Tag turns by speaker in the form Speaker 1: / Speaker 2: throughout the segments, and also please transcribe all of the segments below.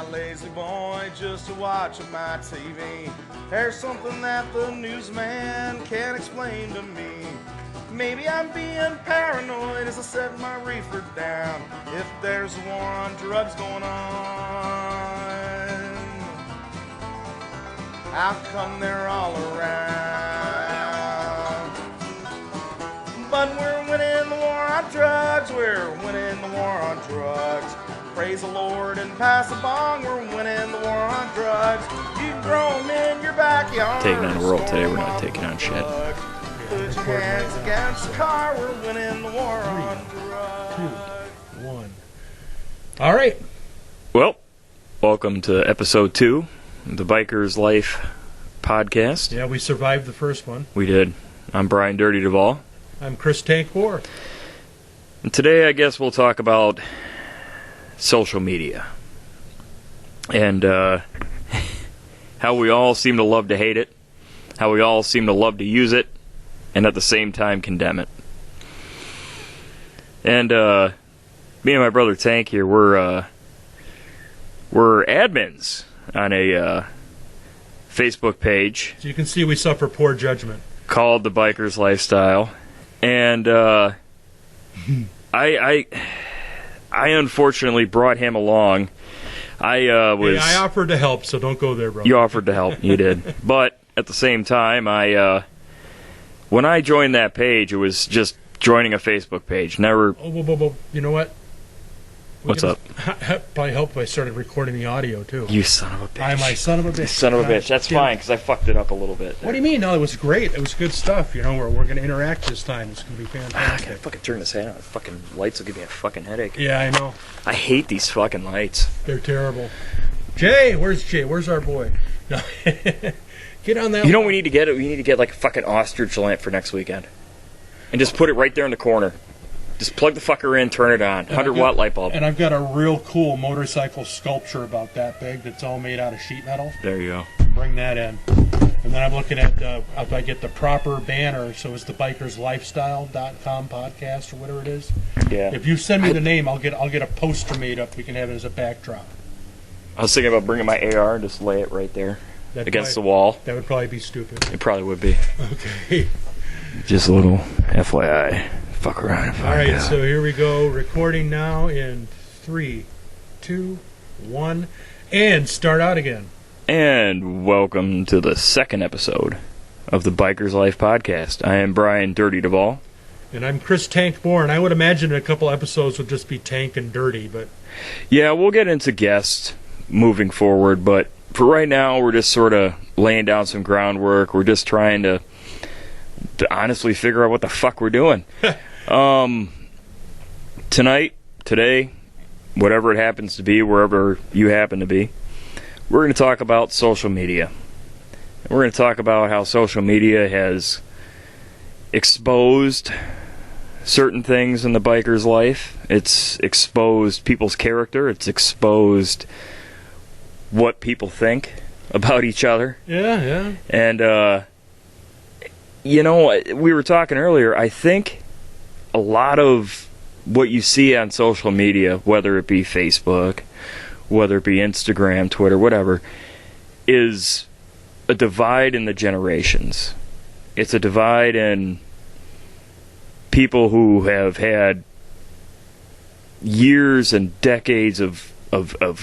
Speaker 1: my lazy boy just to watch my TV. There's something that the newsman can't explain to me. Maybe I'm being paranoid as I set my reefer down. If there's a war on drugs going on, how come they're all around? But we're winning the war on drugs. We're winning the war on drugs. Praise the Lord and pass the bong. We're winning the war on drugs. You've grown in your backyard.
Speaker 2: Taking on the world today, we're not taking on shit.
Speaker 1: Put your hands against the car. We're winning the war on drugs.
Speaker 3: 2, 1. All right.
Speaker 2: Well, welcome to episode 2 of the Biker's Life podcast.
Speaker 3: Yeah, we survived the first one.
Speaker 2: We did. I'm Brian Dirty Duvall.
Speaker 3: I'm Chris Tank Bohr.
Speaker 2: And today, I guess we'll talk about social media. And how we all seem to love to hate it. How we all seem to love to use it. And at the same time condemn it. And me and my brother Tank here, we're admins on a Facebook page.
Speaker 3: So you can see we suffer poor judgment.
Speaker 2: Called The Biker's Lifestyle. And I unfortunately brought him along. I
Speaker 3: offered to help, so don't go there, bro.
Speaker 2: You offered to help, you did. But at the same time, when I joined that page, it was just joining a Facebook page. Never.
Speaker 3: Oh, you know what?
Speaker 2: What's up?
Speaker 3: Probably helped if I started recording the audio, too.
Speaker 2: You son of a bitch.
Speaker 3: I'm a son of a bitch.
Speaker 2: Son of a bitch. That's fine, because I fucked it up a little bit.
Speaker 3: What do you mean? No, it was great. It was good stuff. You know, we're going to interact this time. It's going to be
Speaker 2: I
Speaker 3: fantastic.
Speaker 2: gotta fucking turn this head on. Fucking lights will give me a fucking headache.
Speaker 3: Yeah, I know.
Speaker 2: I hate these fucking lights.
Speaker 3: They're terrible. Jay, where's Jay? Where's our boy? No. Get on that.
Speaker 2: You know what we need to get? We need to get like a fucking ostrich lamp for next weekend. And just put it right there in the corner. Just plug the fucker in, turn it on. 100-watt light bulb.
Speaker 3: And I've got a real cool motorcycle sculpture about that big that's all made out of sheet metal.
Speaker 2: There you go.
Speaker 3: Bring that in. And then I'm looking at if I get the proper banner, so it's the thebikerslifestyle.com podcast or whatever it is.
Speaker 2: Yeah.
Speaker 3: If you send me the name, I'll get a poster made up. We can have it as a backdrop.
Speaker 2: I was thinking about bringing my AR and just lay it right there against the wall.
Speaker 3: That would probably be stupid.
Speaker 2: It probably would be.
Speaker 3: Okay.
Speaker 2: Just a little FYI. Fuck around and find out.
Speaker 3: All right, so here we go. Recording now in 3, 2, 1, and start out again.
Speaker 2: And welcome to the second episode of the Biker's Life podcast. I am Brian Dirty Duvall.
Speaker 3: And I'm Chris Tank Bohr, and I would imagine a couple episodes would just be Tank and Dirty, but...
Speaker 2: Yeah, we'll get into guests moving forward, but for right now, we're just sort of laying down some groundwork. We're just trying to honestly figure out what the fuck we're doing. Today, whatever it happens to be, wherever you happen to be, we're going to talk about social media. We're going to talk about how social media has exposed certain things in the biker's life. It's exposed people's character. It's exposed what people think about each other.
Speaker 3: Yeah.
Speaker 2: And, you know, we were talking earlier, I think a lot of what you see on social media, whether it be Facebook, whether it be Instagram, Twitter, whatever, is a divide in the generations. It's a divide in people who have had years and decades of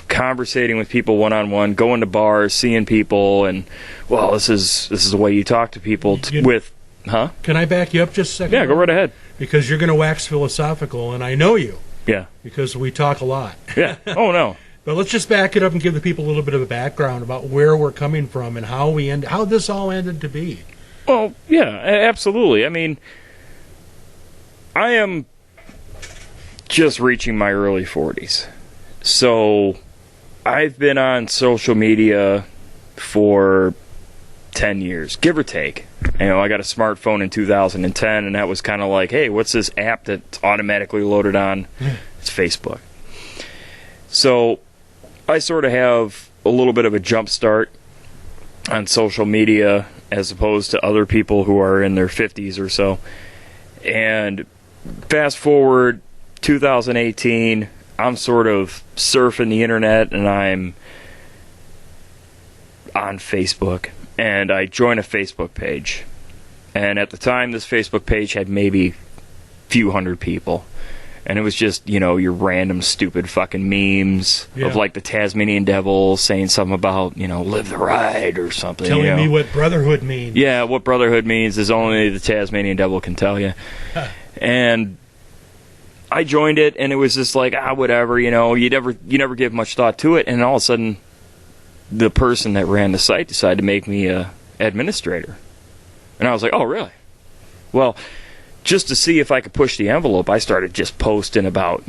Speaker 2: conversating with people one-on-one, going to bars, seeing people, and, well, this is the way you talk to people with... Huh?
Speaker 3: Can I back you up just a second?
Speaker 2: Yeah, go right ahead.
Speaker 3: Because you're going to wax philosophical, and I know you.
Speaker 2: Yeah.
Speaker 3: Because we talk a lot.
Speaker 2: Yeah. Oh, no.
Speaker 3: But let's just back it up and give the people a little bit of a background about where we're coming from and how this all ended to be.
Speaker 2: Well, yeah, absolutely. I mean, I am just reaching my early 40s. So I've been on social media for 10 years, give or take. You know, I got a smartphone in 2010, and that was kind of like, hey, what's this app that's automatically loaded on? It's Facebook. So I sort of have a little bit of a jump start on social media as opposed to other people who are in their 50s or so. And fast forward 2018, I'm sort of surfing the internet, and I'm on Facebook, and I join a Facebook page. And at the time, this Facebook page had maybe a few hundred people. And it was just, your random stupid fucking memes of, like, the Tasmanian Devil saying something about, live the ride or something.
Speaker 3: Telling me what brotherhood means.
Speaker 2: Yeah, what brotherhood means is only the Tasmanian Devil can tell you. And I joined it, and it was just like, whatever, you never give much thought to it. And all of a sudden, the person that ran the site decided to make me a administrator. And I was like, oh, really? Well, just to see if I could push the envelope, I started just posting about,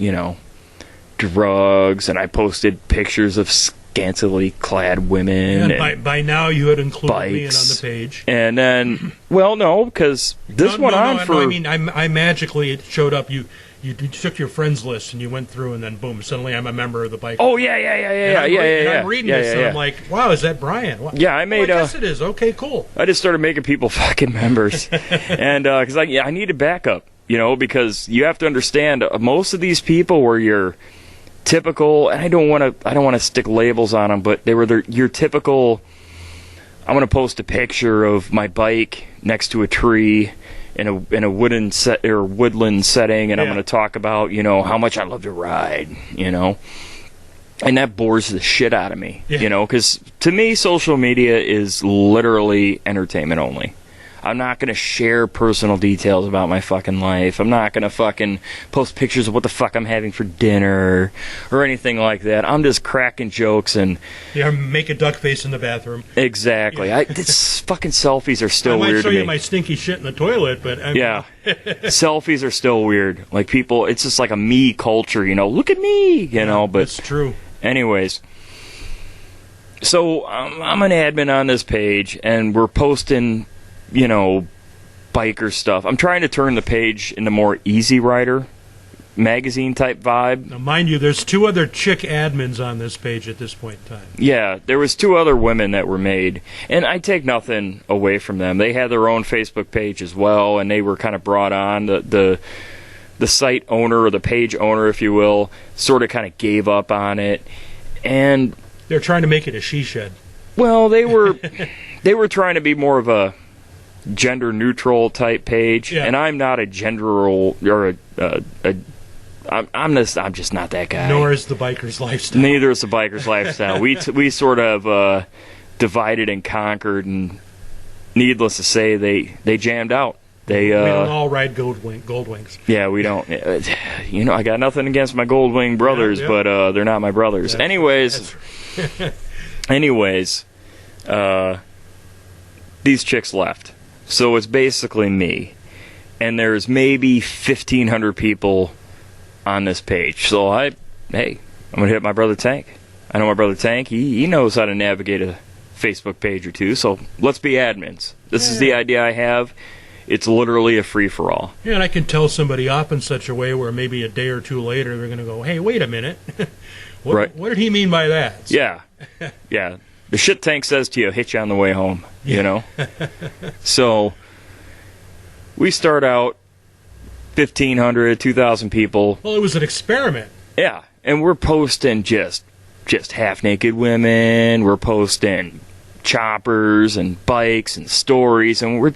Speaker 2: drugs, and I posted pictures of scantily clad women.
Speaker 3: And by now you had included
Speaker 2: bikes.
Speaker 3: me in on the page.
Speaker 2: And then, well, no, because this went on for...
Speaker 3: No, I mean, I magically, it showed up, you took your friends list and you went through, and then boom, suddenly I'm a member of the bike.
Speaker 2: Oh, yeah.
Speaker 3: And I'm reading this, and I'm like, wow, is that Brian? What?
Speaker 2: Yeah, I made...
Speaker 3: I guess it is. Okay, cool.
Speaker 2: I just started making people fucking members. And, because I needed backup, because you have to understand, most of these people were your typical, and I don't want to stick labels on them, but they were your typical, I'm going to post a picture of my bike next to a tree, in a woodland setting, and I'm going to talk about, how much I love to ride, and that bores the shit out of me, because to me, social media is literally entertainment only. I'm not going to share personal details about my fucking life. I'm not going to fucking post pictures of what the fuck I'm having for dinner or anything like that. I'm just cracking jokes and...
Speaker 3: Yeah, make a duck face in the bathroom.
Speaker 2: Exactly. This fucking selfies are still weird to me.
Speaker 3: I might show you my stinky shit in the toilet, but...
Speaker 2: Yeah. Selfies are still weird. Like, people, it's just like a me culture, look at me, but...
Speaker 3: That's true.
Speaker 2: Anyways... So, I'm an admin on this page, and we're posting... biker stuff. I'm trying to turn the page into more Easy Rider magazine type vibe.
Speaker 3: Now, mind you, there's 2 other chick admins on this page at this point in time.
Speaker 2: Yeah, there was 2 other women that were made, and I take nothing away from them. They had their own Facebook page as well, and they were kind of brought on. The site owner, or the page owner, if you will, sort of kind of gave up on it, and
Speaker 3: they're trying to make it a she shed. Well,
Speaker 2: they were trying to be more of a gender neutral type page, and I'm not a genderal or I'm just not that guy.
Speaker 3: Nor is the biker's lifestyle.
Speaker 2: Neither is the biker's lifestyle. We sort of divided and conquered, and needless to say, they jammed out. We
Speaker 3: don't all ride gold wings.
Speaker 2: Yeah, we don't. I got nothing against my gold wing brothers, but they're not my brothers. Anyways, these chicks left. So it's basically me. And there's maybe 1,500 people on this page. So I'm going to hit my brother Tank. I know my brother Tank. He knows how to navigate a Facebook page or two. So let's be admins. This is the idea I have. It's literally a free-for-all.
Speaker 3: Yeah, and I can tell somebody off in such a way where maybe a day or two later they're going to go, hey, wait a minute. What did he mean by that?
Speaker 2: Yeah. Yeah. The shit Tank says to you, hit you on the way home, So, we start out 1,500, 2,000 people.
Speaker 3: Well, it was an experiment.
Speaker 2: Yeah, and we're posting just half-naked women. We're posting choppers and bikes and stories, and we're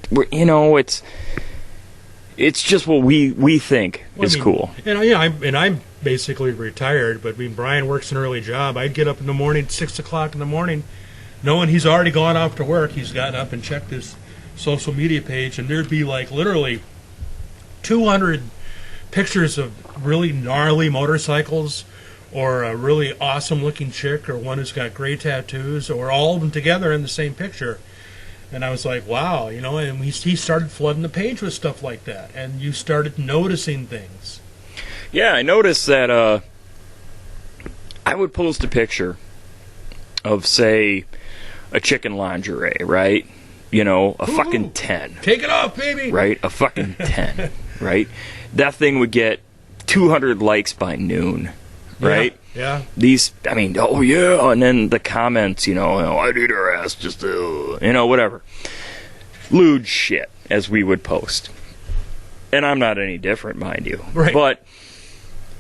Speaker 2: it's just what we think is cool.
Speaker 3: And I'm basically retired, but Brian works an early job. I'd get up in the morning, 6 o'clock in the morning, knowing he's already gone off to work. He's gotten up and checked his social media page, and there'd be like literally 200 pictures of really gnarly motorcycles, or a really awesome looking chick, or one who's got gray tattoos, or all of them together in the same picture. And I was like, wow, and he started flooding the page with stuff like that, and you started noticing things.
Speaker 2: Yeah, I noticed that I would post a picture of, say, a chicken lingerie, right? A fucking 10.
Speaker 3: Take it off, baby!
Speaker 2: Right? A fucking 10, right? That thing would get 200 likes by noon, right?
Speaker 3: Yeah.
Speaker 2: Oh yeah, and then the comments, I'd eat her ass just to, whatever. Lewd shit, as we would post. And I'm not any different, mind you.
Speaker 3: Right.
Speaker 2: But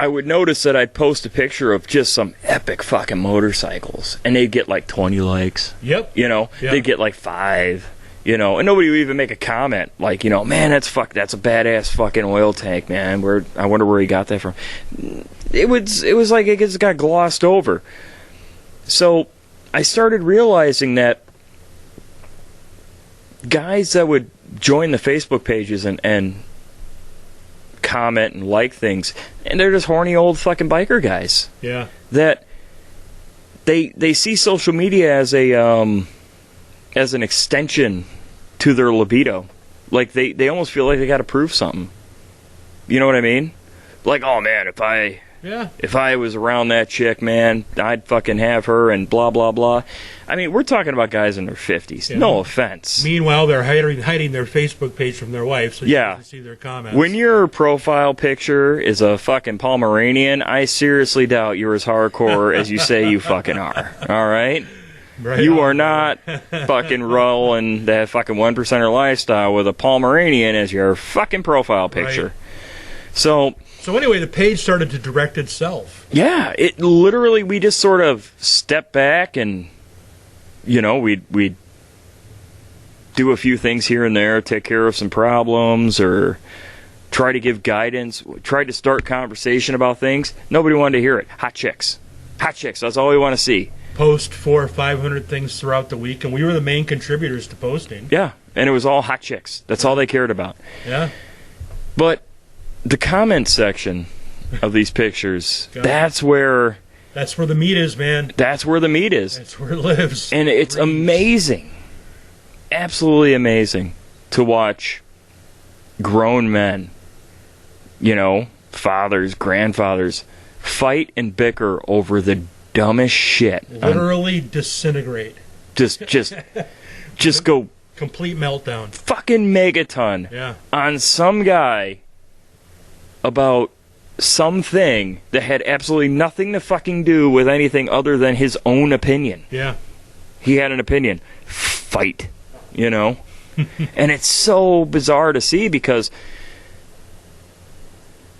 Speaker 2: I would notice that I'd post a picture of just some epic fucking motorcycles, and they'd get like 20 likes.
Speaker 3: Yep.
Speaker 2: They'd get like 5. And nobody would even make a comment like, man, that's a badass fucking oil tank, man. I wonder where he got that from. It was like it just got glossed over. So I started realizing that guys that would join the Facebook pages and comment and like things, and they're just horny old fucking biker guys.
Speaker 3: Yeah.
Speaker 2: That they see social media as an extension to their libido. Like they almost feel like they got to prove something. You know what I mean? Like, oh man, if I was around that chick, man, I'd fucking have her and blah blah blah. I mean, we're talking about guys in their 50s. Yeah. No offense.
Speaker 3: Meanwhile, they're hiding their Facebook page from their wife, so you can see their comments.
Speaker 2: When your profile picture is a fucking Pomeranian, I seriously doubt you're as hardcore as you say you fucking are. All right? Right, you are not fucking rolling that fucking 1%er lifestyle with a Pomeranian as your fucking profile picture. Right. So
Speaker 3: anyway, the page started to direct itself.
Speaker 2: Yeah, it literally, we just sort of stepped back and, we'd do a few things here and there, take care of some problems, or try to give guidance, try to start conversation about things. Nobody wanted to hear it. Hot chicks, that's all we want to see.
Speaker 3: Post 400 or 500 things throughout the week, and we were the main contributors to posting.
Speaker 2: Yeah, and it was all hot chicks. That's all they cared about.
Speaker 3: Yeah.
Speaker 2: But the comment section of these pictures, that's where
Speaker 3: the meat is, man.
Speaker 2: That's where the meat is.
Speaker 3: That's where it lives.
Speaker 2: And it's amazing, absolutely amazing, to watch grown men, fathers, grandfathers, fight and bicker over the dumbest shit.
Speaker 3: Literally disintegrate.
Speaker 2: Just go
Speaker 3: complete meltdown.
Speaker 2: Fucking megaton on some guy about something that had absolutely nothing to fucking do with anything other than his own opinion.
Speaker 3: Yeah.
Speaker 2: He had an opinion. Fight. And it's so bizarre to see because,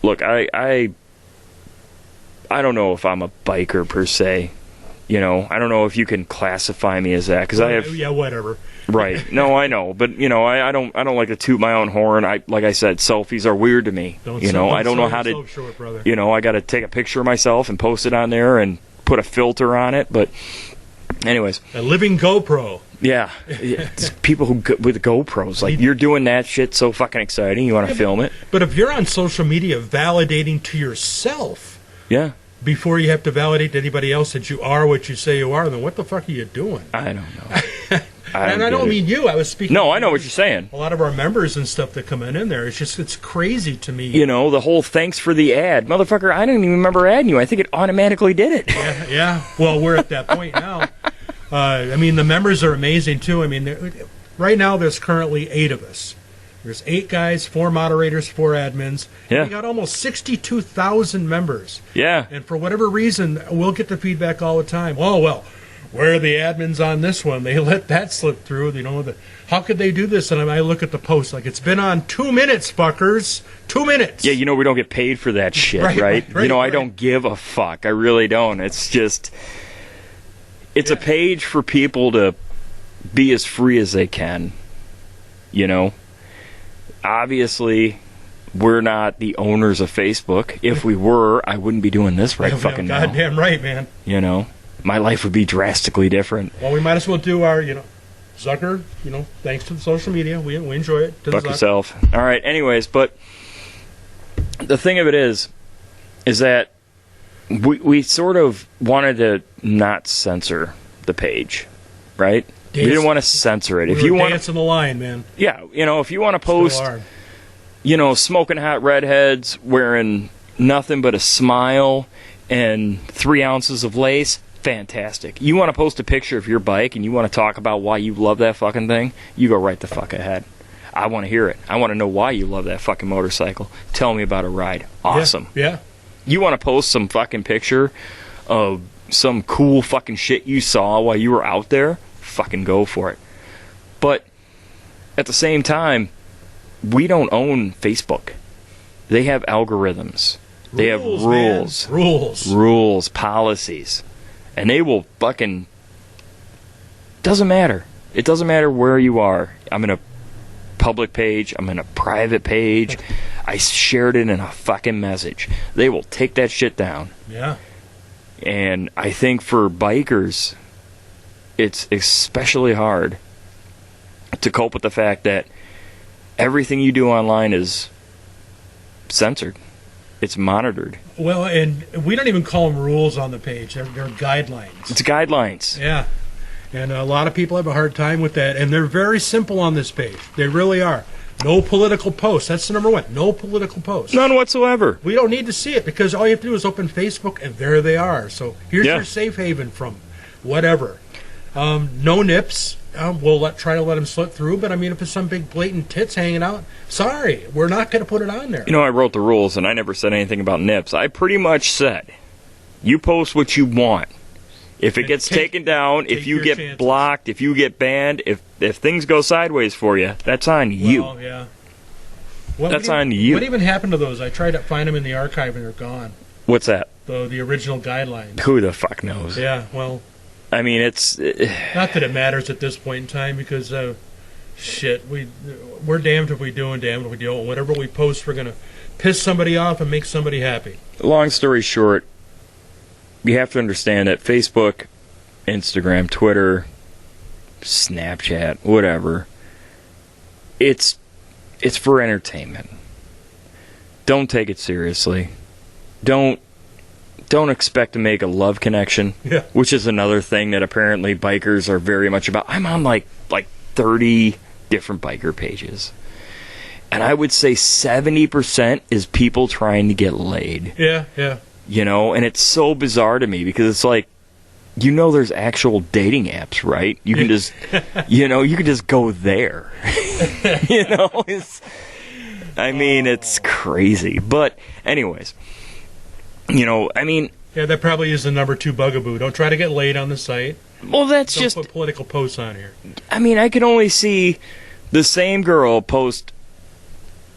Speaker 2: look, I don't know if I'm a biker per se. I don't know if you can classify me as that because I have.
Speaker 3: Yeah, whatever.
Speaker 2: Right. No, I know, but I don't like to toot my own horn. Like I said, selfies are weird to me. I don't know how to.
Speaker 3: Short, brother.
Speaker 2: I got to take a picture of myself and post it on there and put a filter on it. But, anyways,
Speaker 3: a living GoPro.
Speaker 2: Yeah, it's people with GoPros, like, you're doing that shit so fucking exciting. You want to film it.
Speaker 3: But if you're on social media validating to yourself.
Speaker 2: Yeah.
Speaker 3: Before you have to validate to anybody else that you are what you say you are, then what the fuck are you doing?
Speaker 2: I don't know.
Speaker 3: I don't mean you. I was speaking.
Speaker 2: No, I know what you're saying.
Speaker 3: A lot of our members and stuff that come in there. It's crazy to me.
Speaker 2: The whole thanks for the ad. Motherfucker, I didn't even remember adding you. I think it automatically did it.
Speaker 3: Yeah. Well, we're at that point now. The members are amazing, too. Right now there's currently 8 of us. There's 8 guys, 4 moderators, 4 admins.
Speaker 2: Yeah.
Speaker 3: We got almost 62,000 members.
Speaker 2: Yeah.
Speaker 3: And for whatever reason, we'll get the feedback all the time. Oh, well, where are the admins on this one? They let that slip through. How could they do this? And I look at the post like, it's been on 2 minutes, fuckers. 2 minutes.
Speaker 2: Yeah, we don't get paid for that shit, right? I don't give a fuck. I really don't. It's just, it's a page for people to be as free as they can, Obviously, we're not the owners of Facebook. If we were, I wouldn't be doing this fucking now.
Speaker 3: Goddamn right, man.
Speaker 2: My life would be drastically different.
Speaker 3: Well, we might as well do our, Zucker, thanks to the social media. We enjoy it.
Speaker 2: Fuck yourself. All right, anyways, but the thing of it is that we sort of wanted to not censor the page, right? We didn't want to censor it.
Speaker 3: If you want dancing the line, man.
Speaker 2: Yeah, if you want to post, smoking hot redheads wearing nothing but a smile and 3 ounces of lace, fantastic. You want to post a picture of your bike and you want to talk about why you love that fucking thing, you go right the fuck ahead. I want to hear it. I want to know why you love that fucking motorcycle. Tell me about a ride. Awesome.
Speaker 3: Yeah.
Speaker 2: You want to post some fucking picture of some cool fucking shit you saw while you were out there? Fucking go for it. But at the same time, we don't own Facebook. They have algorithms. They have rules.
Speaker 3: Man. Rules.
Speaker 2: Rules, policies. And they will fucking... Doesn't matter. It doesn't matter where you are. I'm in a public page. I'm in a private page. I shared it in a fucking message. They will take that shit down.
Speaker 3: Yeah.
Speaker 2: And I think for bikers, it's especially hard to cope with the fact that everything you do online is censored. It's monitored.
Speaker 3: Well, and we don't even call them rules on the page. They're guidelines.
Speaker 2: It's guidelines.
Speaker 3: Yeah. And a lot of people have a hard time with that. And they're very simple on this page. They really are. No political posts. That's the number one. No political posts.
Speaker 2: None whatsoever.
Speaker 3: We don't need to see it because all you have to do is open Facebook and there they are. So here's
Speaker 2: Yeah.
Speaker 3: your safe haven from whatever. No nips. We'll try to let them slip through. But, I mean, if it's some big blatant tits hanging out, sorry. We're not going to put it on there.
Speaker 2: You know, I wrote the rules and I never said anything about nips. I pretty much said, you post what you want. If it gets taken down, if you get
Speaker 3: chances.
Speaker 2: blocked, if you get banned, if things go sideways for you, that's on you.
Speaker 3: Well, yeah.
Speaker 2: That's on you.
Speaker 3: What even happened to those? I tried to find them in the archive and they're gone.
Speaker 2: What's that?
Speaker 3: The original guidelines.
Speaker 2: Who the fuck knows?
Speaker 3: Yeah, well,
Speaker 2: I mean, it's...
Speaker 3: not that it matters at this point in time because, shit, we're damned if we do and damned if we don't. Whatever we post, we're going to piss somebody off and make somebody happy.
Speaker 2: Long story short, you have to understand that Facebook, Instagram, Twitter, Snapchat, whatever, it's for entertainment. Don't take it seriously. Don't expect to make a love connection,
Speaker 3: Yeah.
Speaker 2: which is another thing that apparently bikers are very much about. I'm on like 30 different biker pages. And I would say 70% is people trying to get laid.
Speaker 3: Yeah, yeah.
Speaker 2: You know, and it's so bizarre to me because it's like, you know, there's actual dating apps, right? You can just, you know, you can just go there. You know, it's crazy. But anyways, you know, I mean,
Speaker 3: Yeah, that probably is the number 2 bugaboo. Don't try to get laid on the site.
Speaker 2: well, that's
Speaker 3: Don't
Speaker 2: just,
Speaker 3: put political posts on here.
Speaker 2: I mean, I can only see the same girl post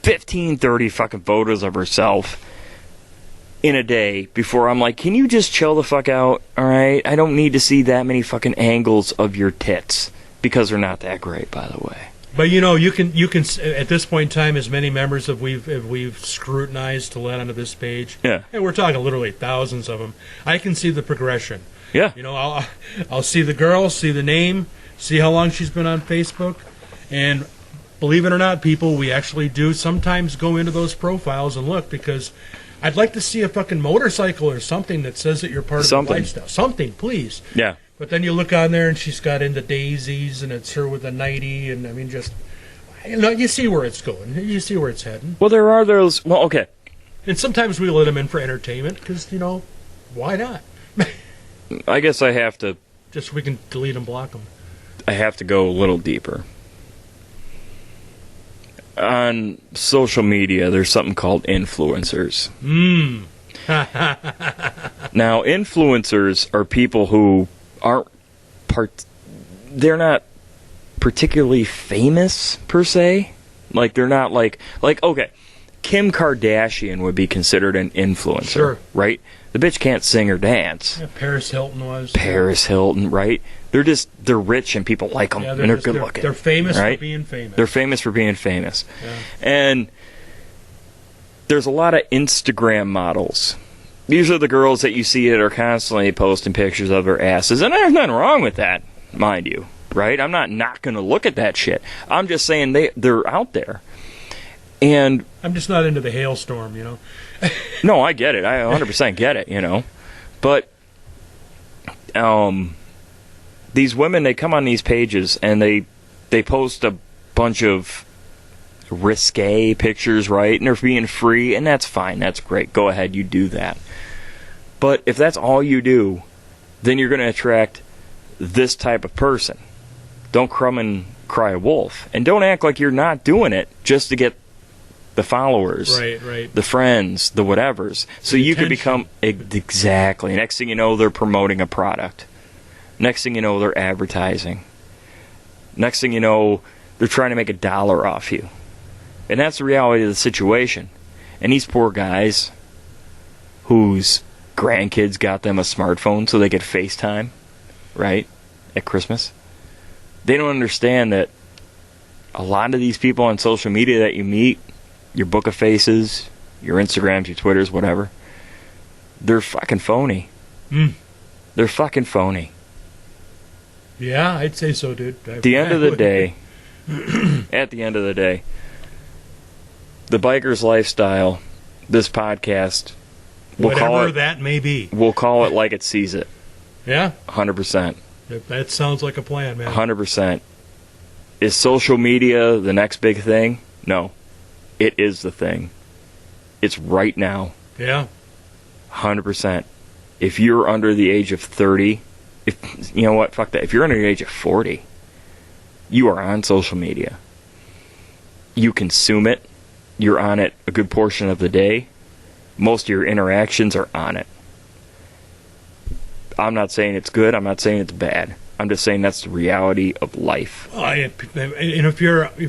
Speaker 2: 15, 30 fucking photos of herself in a day before I'm like, can you just chill the fuck out, all right? I don't need to see that many fucking angles of your tits because they're not that great, by the way.
Speaker 3: But you know, you can at this point in time, as many members as we've scrutinized to let onto this page,
Speaker 2: Yeah.
Speaker 3: and we're talking literally thousands of them. I can see the progression.
Speaker 2: Yeah.
Speaker 3: You know, I'll see the girl, see the name, see how long she's been on Facebook, and believe it or not, people, we actually do sometimes go into those profiles and look because I'd like to see a fucking motorcycle or something that says that you're part of the lifestyle. Something, please.
Speaker 2: Yeah.
Speaker 3: But then you look on there and she's got into daisies and it's her with a nightie and I mean just, you know, you see where it's going. You see where it's heading.
Speaker 2: Well, there are those, well, okay.
Speaker 3: And sometimes we let them in for entertainment because, you know, why not?
Speaker 2: I guess I have to
Speaker 3: Just so we can delete and block them.
Speaker 2: I have to go a little deeper. On social media, there's something called influencers. Now, influencers are people who aren't they're not particularly famous per se. Like they're not like okay, Kim Kardashian would be considered an influencer,
Speaker 3: Sure.
Speaker 2: right? The bitch can't sing or dance.
Speaker 3: Yeah, Paris Hilton was.
Speaker 2: Paris Hilton, right? They're rich and people like them,
Speaker 3: Yeah,
Speaker 2: and they're good looking.
Speaker 3: They're famous
Speaker 2: right?
Speaker 3: for being famous.
Speaker 2: They're famous for being famous.
Speaker 3: Yeah.
Speaker 2: And there's a lot of Instagram models. These are the girls that you see that are constantly posting pictures of their asses. And there's nothing wrong with that, mind you, right? I'm not going to look at that shit. I'm just saying they're out there. And
Speaker 3: I'm just not into the hailstorm, you know.
Speaker 2: no, I get it. I 100% get it, you know. But these women, they come on these pages and they post a bunch of risque pictures, right? And they're being free, and that's fine. That's great. Go ahead, you do that. But if that's all you do, then you're going to attract this type of person. Don't crumb and cry wolf. And don't act like you're not doing it just to get the followers,
Speaker 3: Right.
Speaker 2: the friends, the whatevers. So you could
Speaker 3: attention.
Speaker 2: become... Exactly. Next thing you know, they're promoting a product. Next thing you know, they're advertising. Next thing you know, they're trying to make $1 off you. And that's the reality of the situation. And these poor guys, whose grandkids got them a smartphone so they could FaceTime, right, at Christmas. They don't understand that a lot of these people on social media that you meet, your book of faces, your Instagrams, your Twitters, whatever, they're fucking phony. They're fucking phony.
Speaker 3: Yeah, I'd say so, dude.
Speaker 2: At the end of the day, the Biker's Lifestyle, this podcast,
Speaker 3: whatever that may be,
Speaker 2: we'll call it like it sees it.
Speaker 3: Yeah?
Speaker 2: 100%.
Speaker 3: That sounds like a plan, man.
Speaker 2: 100%. Is social media the next big thing? No. It is the thing. It's right now.
Speaker 3: Yeah.
Speaker 2: 100%. If you're under the age of 30, you know what? Fuck that. If you're under the age of 40, you are on social media. You consume it. You're on it a good portion of the day. Most of your interactions are on it. I'm not saying it's good. I'm not saying it's bad. I'm just saying that's the reality of life.
Speaker 3: And if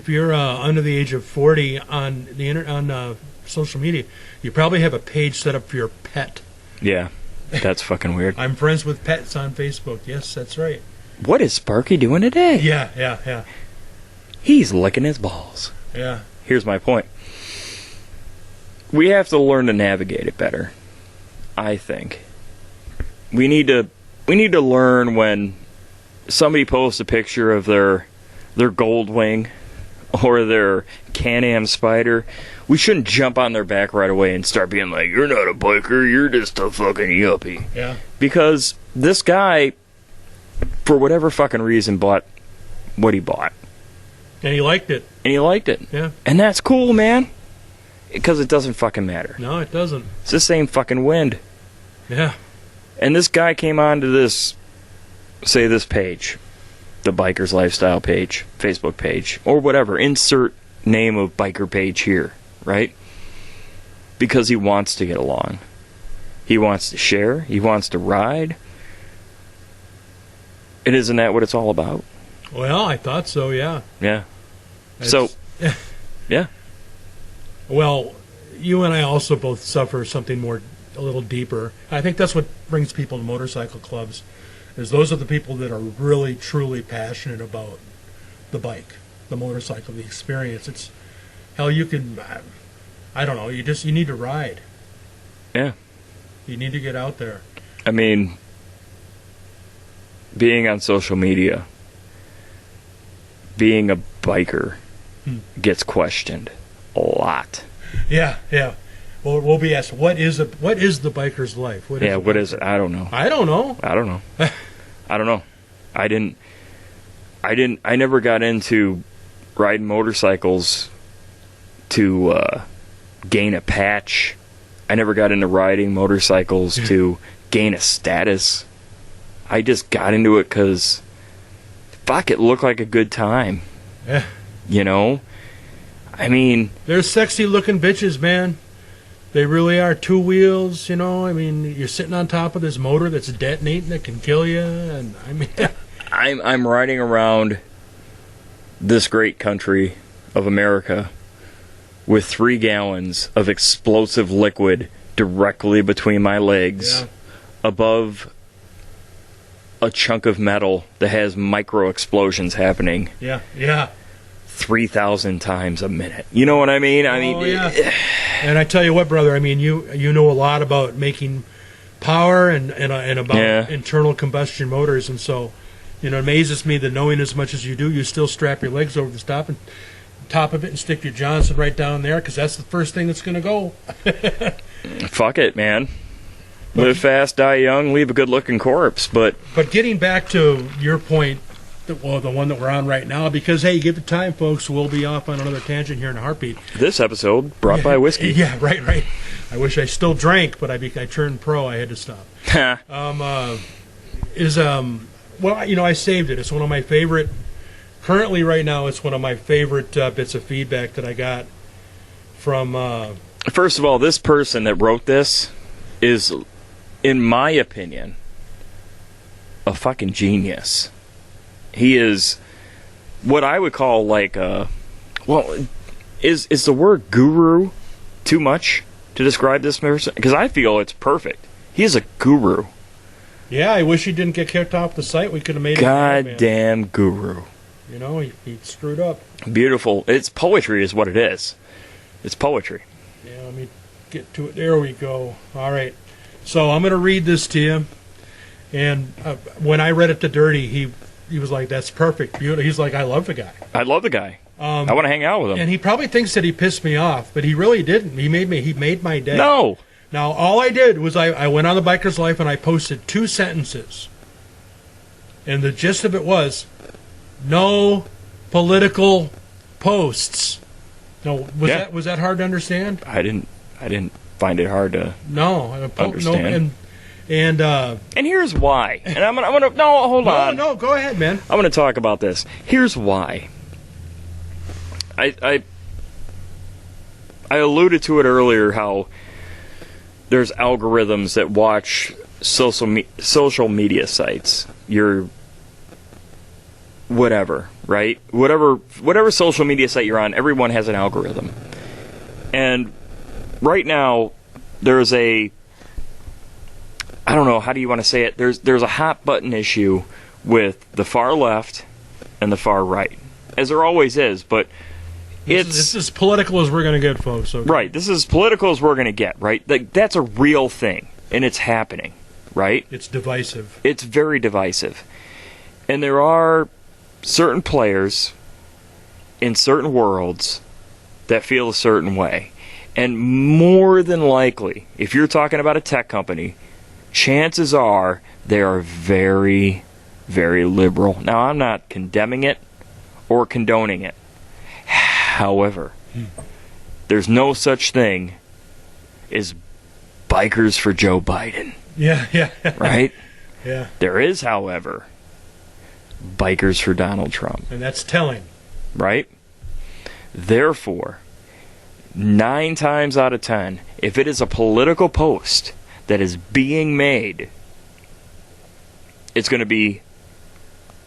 Speaker 3: you're under the age of 40 on the social media, you probably have a page set up for your pet.
Speaker 2: Yeah, that's fucking weird.
Speaker 3: I'm friends with pets on Facebook. Yes, that's right.
Speaker 2: What is Sparky doing today?
Speaker 3: Yeah.
Speaker 2: He's licking his balls.
Speaker 3: Yeah.
Speaker 2: Here's my point. We have to learn to navigate it better, I think. We need to learn when somebody posts a picture of their gold wing or their Can-Am Spider. We shouldn't jump on their back right away and start being like, you're not a biker, you're just a fucking yuppie.
Speaker 3: Yeah.
Speaker 2: Because this guy, for whatever fucking reason, bought what he bought.
Speaker 3: And he liked it.
Speaker 2: Yeah. And that's cool, man. Because it doesn't fucking matter.
Speaker 3: No, it doesn't.
Speaker 2: It's the same fucking wind.
Speaker 3: Yeah.
Speaker 2: And this guy came onto this page, the Biker's Lifestyle page, Facebook page, or whatever. Insert name of biker page here, right? Because he wants to get along. He wants to share. He wants to ride. And isn't that what it's all about?
Speaker 3: Well, I thought so, yeah.
Speaker 2: Yeah. Yeah.
Speaker 3: Well, you and I also both suffer something a little deeper. I think that's what brings people to motorcycle clubs, is those are the people that are really, truly passionate about the bike, the motorcycle, the experience. It's, hell, you can, I don't know, you need to ride.
Speaker 2: Yeah.
Speaker 3: You need to get out there.
Speaker 2: I mean, being on social media, being a biker gets questioned a lot.
Speaker 3: Yeah. Well, we'll be asked, what is the biker's life? What is
Speaker 2: it? I don't know.
Speaker 3: I don't know.
Speaker 2: I never got into riding motorcycles to gain a patch. I never got into riding motorcycles to gain a status. I just got into it because, fuck, it looked like a good time.
Speaker 3: Yeah.
Speaker 2: You know? I mean...
Speaker 3: They're sexy-looking bitches, man. They really are. 2 wheels, you know? I mean, you're sitting on top of this motor that's detonating that can kill you, and I mean...
Speaker 2: I'm riding around this great country of America with 3 gallons of explosive liquid directly between my legs, above a chunk of metal that has micro explosions happening.
Speaker 3: Yeah.
Speaker 2: 3,000 times a minute. You know what I mean?
Speaker 3: Yeah. And I tell you what, brother, I mean, you know a lot about making power and about internal combustion motors, and so, you know, it amazes me that knowing as much as you do, you still strap your legs over the top of it and stick your Johnson right down there, because that's the first thing that's going to go.
Speaker 2: Fuck it, man. Live fast, die young, leave a good-looking corpse, but
Speaker 3: getting back to your point, the one that we're on right now, because, hey, give it time, folks, we'll be off on another tangent here in a heartbit.
Speaker 2: This episode brought by whiskey.
Speaker 3: Yeah, right. I wish I still drank, but I turned pro, I had to stop. Well, you know, I saved it. It's one of my favorite, currently right now, it's one of my favorite bits of feedback that I got from...
Speaker 2: First of all, this person that wrote this is, in my opinion, a fucking genius. He is what I would call like is the word guru too much? to describe this person? Because I feel it's perfect. He is a guru.
Speaker 3: Yeah, I wish he didn't get kicked off the site. We could have made it.
Speaker 2: Goddamn guru.
Speaker 3: You know, he screwed up.
Speaker 2: Beautiful. It's poetry is what it is. It's poetry.
Speaker 3: Yeah, let me get to it. There we go. All right. So I'm going to read this to you. And when I read it to Dirty, he was like, that's perfect. Beautiful. He's like, I love the guy.
Speaker 2: I love the guy. I want to hang out with him.
Speaker 3: And he probably thinks that he pissed me off, but he really didn't. He made my day.
Speaker 2: No.
Speaker 3: Now, all I did was I went on the Biker's Life and I posted 2 sentences. And the gist of it was, no political posts. Now, was that hard to understand?
Speaker 2: I didn't find it hard to understand.
Speaker 3: And
Speaker 2: here's why. And I'm gonna no, hold on.
Speaker 3: No, go ahead, man.
Speaker 2: I'm gonna talk about this. Here's why. I alluded to it earlier how there's algorithms that watch social media sites. Your whatever, right? Whatever social media site you're on, everyone has an algorithm. And right now there's I don't know, how do you want to say it? There's a hot button issue with the far left and the far right. As there always is, but
Speaker 3: This is as political as we're going to get, folks. Okay?
Speaker 2: Right. This is as political as we're going to get, right? That's a real thing, and it's happening, right?
Speaker 3: It's divisive.
Speaker 2: It's very divisive. And there are certain players in certain worlds that feel a certain way. And more than likely, if you're talking about a tech company, chances are they are very, very liberal. Now, I'm not condemning it or condoning it. However, there's no such thing as bikers for Joe Biden.
Speaker 3: Yeah.
Speaker 2: Right?
Speaker 3: Yeah.
Speaker 2: There is, however, bikers for Donald Trump.
Speaker 3: And that's telling.
Speaker 2: Right? Therefore, 9 times out of 10, if it is a political post that is being made, it's going to be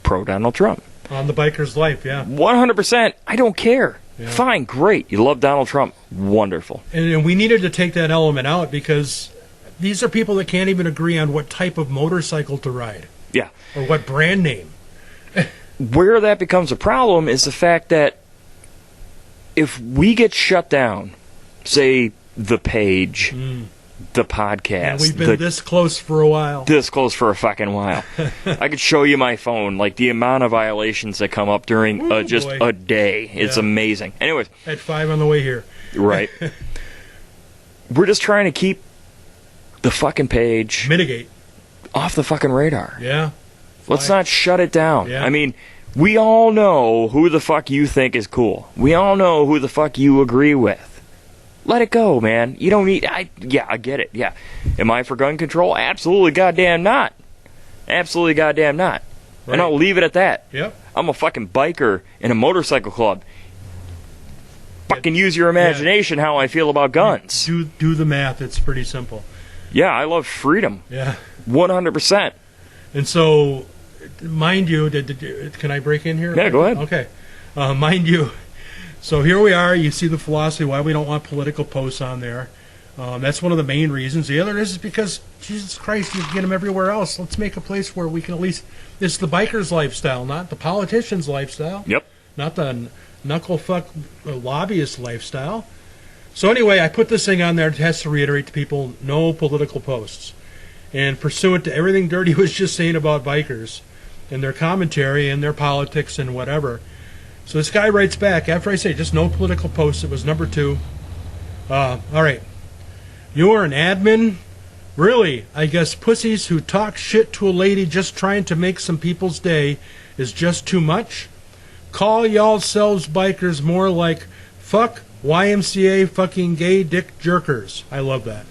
Speaker 2: pro-Donald Trump.
Speaker 3: On the Biker's Life, yeah.
Speaker 2: 100%. I don't care.
Speaker 3: Yeah.
Speaker 2: Fine, great. You love Donald Trump. Wonderful.
Speaker 3: And we needed to take that element out because these are people that can't even agree on what type of motorcycle to ride.
Speaker 2: Yeah.
Speaker 3: Or what brand name.
Speaker 2: Where that becomes a problem is the fact that if we get shut down, say the page, the podcast.
Speaker 3: And we've been this close for a while.
Speaker 2: This close for a fucking while. I could show you my phone, like the amount of violations that come up during a day. It's amazing. Anyways.
Speaker 3: At 5 on the way here.
Speaker 2: Right. We're just trying to keep the fucking page.
Speaker 3: Mitigate.
Speaker 2: Off the fucking radar.
Speaker 3: Yeah.
Speaker 2: Let's not shut it down.
Speaker 3: Yeah.
Speaker 2: I mean, we all know who the fuck you think is cool. We all know who the fuck you agree with. Let it go, man. You don't need... I get it. Yeah. Am I for gun control? Absolutely goddamn not. Absolutely goddamn not. Right. And I'll leave it at that.
Speaker 3: Yep.
Speaker 2: I'm a fucking biker in a motorcycle club. Fucking use your imagination how I feel about guns.
Speaker 3: Do the math. It's pretty simple.
Speaker 2: Yeah, I love freedom.
Speaker 3: Yeah.
Speaker 2: 100%.
Speaker 3: And so, mind you... can I break in here?
Speaker 2: Yeah, go ahead.
Speaker 3: Okay. Mind you... So here we are. You see the philosophy why we don't want political posts on there. That's one of the main reasons. The other is because, Jesus Christ, you can get them everywhere else. Let's make a place where we can at least... It's the biker's lifestyle, not the politician's lifestyle.
Speaker 2: Yep.
Speaker 3: Not the knucklefuck lobbyist lifestyle. So anyway, I put this thing on there. It has to reiterate to people, no political posts. And pursuant to everything Dirty was just saying about bikers and their commentary and their politics and whatever... So this guy writes back, after I say just no political posts, it was number 2. All right. You are an admin? Really? I guess pussies who talk shit to a lady just trying to make some people's day is just too much? Call y'all selves bikers more like fuck YMCA fucking gay dick jerkers. I love that.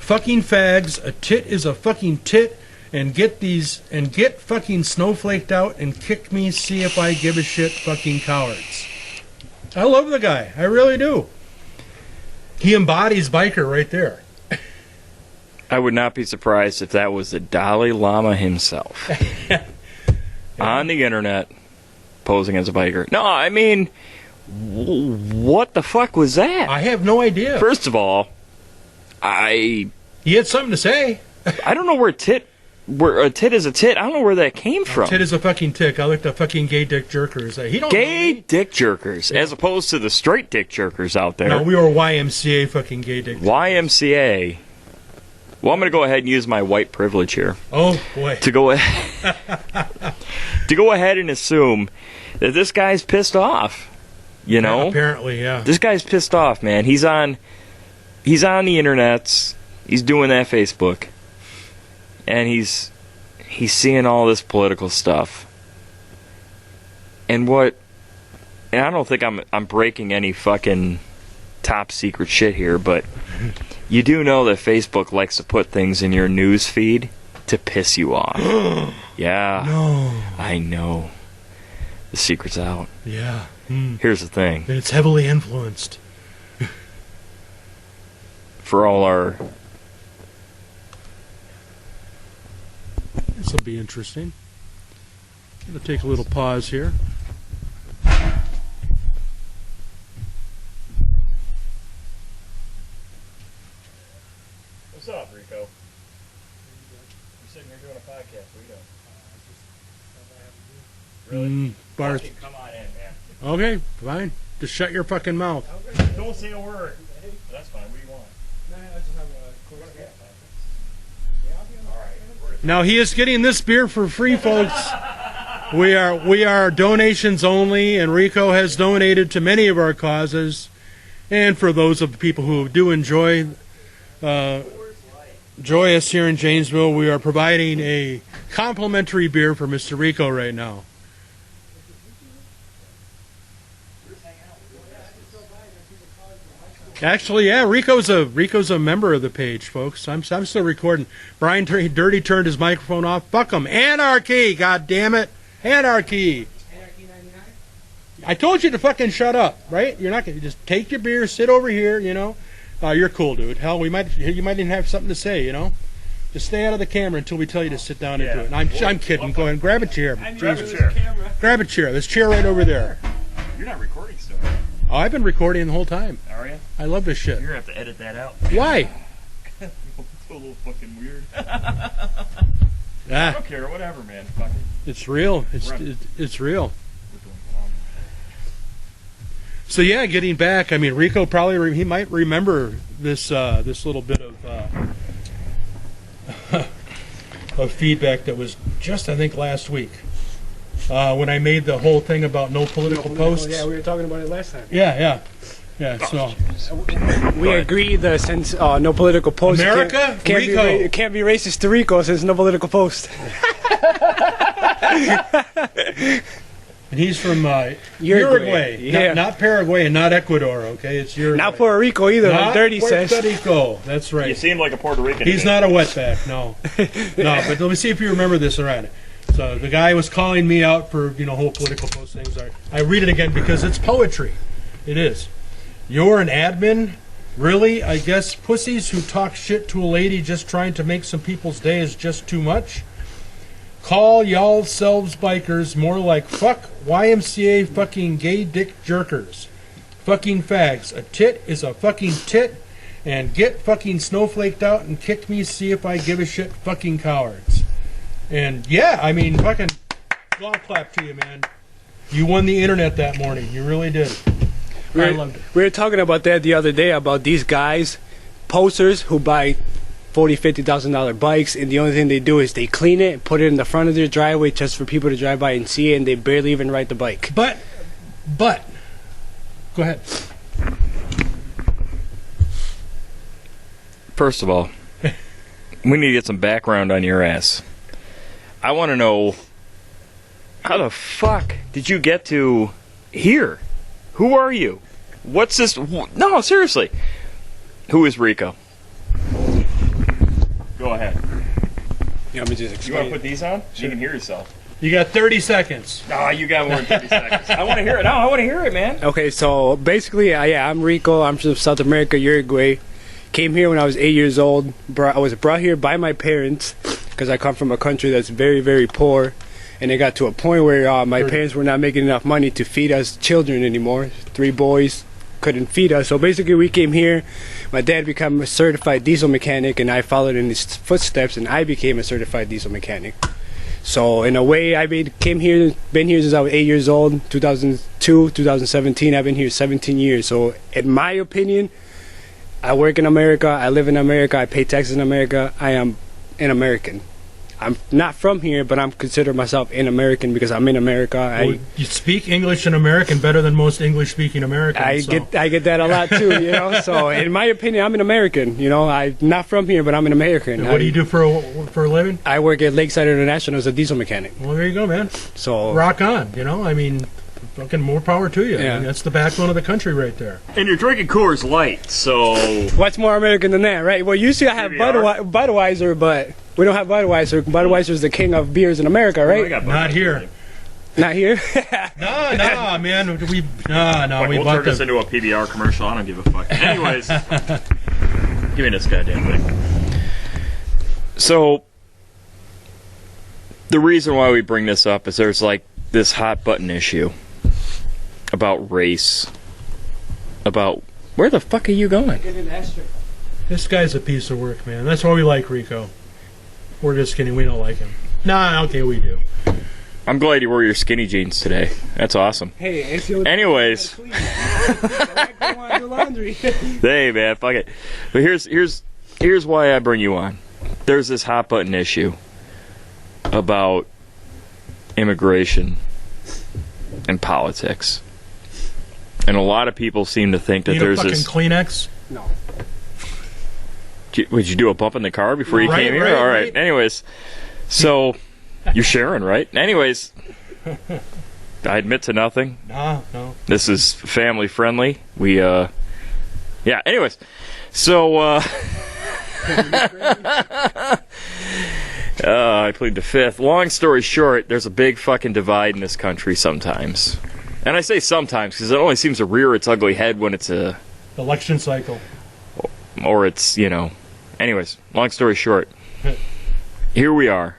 Speaker 3: Fucking fags, a tit is a fucking tit. And get fucking snowflaked out and kick me, see if I give a shit, fucking cowards. I love the guy. I really do. He embodies biker right there.
Speaker 2: I would not be surprised if that was the Dalai Lama himself. On the internet, posing as a biker. No, I mean, what the fuck was that?
Speaker 3: I have no idea.
Speaker 2: First of all, I
Speaker 3: He had something to say.
Speaker 2: don't know where a tit is a tit. I don't know where that came from.
Speaker 3: Tit is a fucking tick. I like the fucking gay dick jerkers. He don't know
Speaker 2: Gay
Speaker 3: me.
Speaker 2: dick jerkers, as opposed to the straight dick jerkers out there.
Speaker 3: No, we were YMCA fucking gay dick jerkers.
Speaker 2: YMCA. Well, I'm going to go ahead and use my white privilege here
Speaker 3: Oh, boy.
Speaker 2: to go ahead and assume that this guy's pissed off. You know,
Speaker 3: Apparently, yeah.
Speaker 2: this guy's pissed off, man. He's on the internets. He's doing that Facebook, and he's seeing all this political stuff. And I don't think I'm breaking any fucking top secret shit here, but you do know that Facebook likes to put things in your news feed to piss you off. Yeah.
Speaker 3: No.
Speaker 2: I know. The secret's out.
Speaker 3: Yeah.
Speaker 2: Here's the thing.
Speaker 3: And it's heavily influenced.
Speaker 2: For all our...
Speaker 3: This will be interesting. I'm going to take a little pause here.
Speaker 2: What's up, Rico? You're sitting here doing a podcast. What are you doing? Really?
Speaker 3: Bart.
Speaker 2: Fucking come on in, man.
Speaker 3: Okay, fine. Just shut your fucking mouth.
Speaker 2: Don't say a word. That's fine. What do you want?
Speaker 3: Now he is getting this beer for free, folks. We are donations only, and Rico has donated to many of our causes. And for those of the people who do enjoy us here in Janesville, we are providing a complimentary beer for Mr. Rico right now. Actually, yeah, Rico's a member of the page, folks. I'm still recording. Brian Dirty turned his microphone off. Fuck him. Anarchy, god damn it. Anarchy. I told you to fucking shut up, right? You're not gonna just take your beer, sit over here, you know. You're cool, dude. Hell, you might even have something to say, you know. Just stay out of the camera until we tell you to sit down and do it. And I'm kidding. Go ahead and grab a chair.
Speaker 2: Grab a chair.
Speaker 3: Grab a chair. This chair right over there.
Speaker 2: You're not recording still.
Speaker 3: Oh, I've been recording the whole time.
Speaker 2: Are you?
Speaker 3: I love this shit.
Speaker 2: You're going to have to edit that out.
Speaker 3: Why?
Speaker 2: It's a little fucking weird. I
Speaker 3: Ah,
Speaker 2: don't care. Whatever, man. Fuck it.
Speaker 3: it's real. It's real.
Speaker 2: We're doing phenomenal.
Speaker 3: So yeah, getting back. I mean, Rico probably he might remember this little bit of of feedback that was just I think last week when I made the whole thing about no political posts.
Speaker 4: Yeah, we were talking about it last time.
Speaker 3: Yeah. So
Speaker 4: We agreed that since no political post
Speaker 3: America, Rico.
Speaker 4: can't be racist to Rico since no political post.
Speaker 3: and he's from Uruguay,
Speaker 4: Yeah.
Speaker 3: not Paraguay and not Ecuador. Okay, it's Uruguay.
Speaker 4: Not Puerto Rico either,
Speaker 3: Not
Speaker 4: like Dirty
Speaker 3: Puerto
Speaker 4: says.
Speaker 3: Rico. That's right.
Speaker 2: You seem like a Puerto Rican.
Speaker 3: He's not a wetback, no. No, but let me see if you remember this around. So the guy was calling me out for, whole political post things. I read it again because it's poetry. It is. You're an admin? Really? I guess pussies who talk shit to a lady just trying to make some people's day is just too much? Call y'all selves bikers more like fuck YMCA fucking gay dick jerkers. Fucking fags. A tit is a fucking tit. And get fucking snowflaked out and kick me, see if I give a shit, fucking cowards. And yeah, I mean, fucking golf clap to you, man. You won the internet that morning. You really did. I loved it.
Speaker 4: We were talking about that the other day about these guys, posters who buy $40,000-$50,000 bikes, and the only thing they do is they clean it, put it in the front of their driveway just for people to drive by and see it, and they barely even ride the bike.
Speaker 3: But, go ahead.
Speaker 2: First of all, we need to get some background on your ass. I want to know, how the fuck did you get to here? Who are you? What's this? No, seriously. Who is Rico? Go ahead.
Speaker 4: You want me to just
Speaker 2: You want
Speaker 4: explain?
Speaker 2: to put these on? You can hear yourself.
Speaker 3: You got 30 seconds.
Speaker 2: No, you got more than 30 seconds. I want to hear it. No, I want to hear it, man.
Speaker 4: Okay, so basically, I'm Rico. I'm from South America, Uruguay. Came here when I was 8 years old. I was brought here by my parents because I come from a country that's very, very poor. And it got to a point where my parents were not making enough money to feed us children anymore. 3 boys, couldn't feed us. So basically, we came here. My dad became a certified diesel mechanic, and I followed in his footsteps, and I became a certified diesel mechanic. So in a way, came here, been here since I was 8 years old, 2002, 2017. I've been here 17 years. So in my opinion, I work in America, I live in America, I pay taxes in America. I am an American. I'm not from here, but I'm consider myself an American because I'm in America.
Speaker 3: Well, you speak English and American better than most English-speaking Americans.
Speaker 4: I get that a lot too, you know. So in my opinion, I'm an American. You know, I'm not from here, but I'm an American.
Speaker 3: And what do you do for a living?
Speaker 4: I work at Lakeside International as a diesel mechanic.
Speaker 3: Well, there you go, man.
Speaker 4: So
Speaker 3: rock on. You know, I mean, fucking more power to you.
Speaker 4: Yeah.
Speaker 3: I mean, that's the backbone of the country right there.
Speaker 2: And you're drinking Coors Light, so
Speaker 4: what's more American than that, right? Well, usually I have Budweiser, but we don't have Budweiser. Budweiser's the king of beers in America, right?
Speaker 3: Not here.
Speaker 4: Not here?
Speaker 3: No, man.
Speaker 2: Fuck,
Speaker 3: We
Speaker 2: we'll turn this into a PBR commercial. I don't give a fuck. Anyways, give me this goddamn thing. So, the reason why we bring this up is there's like this hot button issue about race, about where the fuck are you going?
Speaker 3: This guy's a piece of work, man. That's why we like Rico. We're just kidding. We don't like him. Nah, okay, we do.
Speaker 2: I'm glad you wore your skinny jeans today. That's awesome.
Speaker 4: Hey,
Speaker 2: anyways. Hey, man, fuck it. But here's why I bring you on. There's this hot button issue about immigration and politics. And a lot of people seem to think that
Speaker 3: Need
Speaker 2: there's
Speaker 3: a fucking
Speaker 2: this...
Speaker 3: Kleenex?
Speaker 4: No.
Speaker 2: Would you do a bump in the car before you came here? All right. Anyways, so you're sharing, right? Anyways, I admit to nothing.
Speaker 3: No.
Speaker 2: This is family friendly. We yeah. Anyways, so I plead the fifth. Long story short, there's a big fucking divide in this country sometimes, and I say sometimes because it only seems to rear its ugly head when it's a
Speaker 3: election cycle,
Speaker 2: or it's Anyways, long story short, here we are.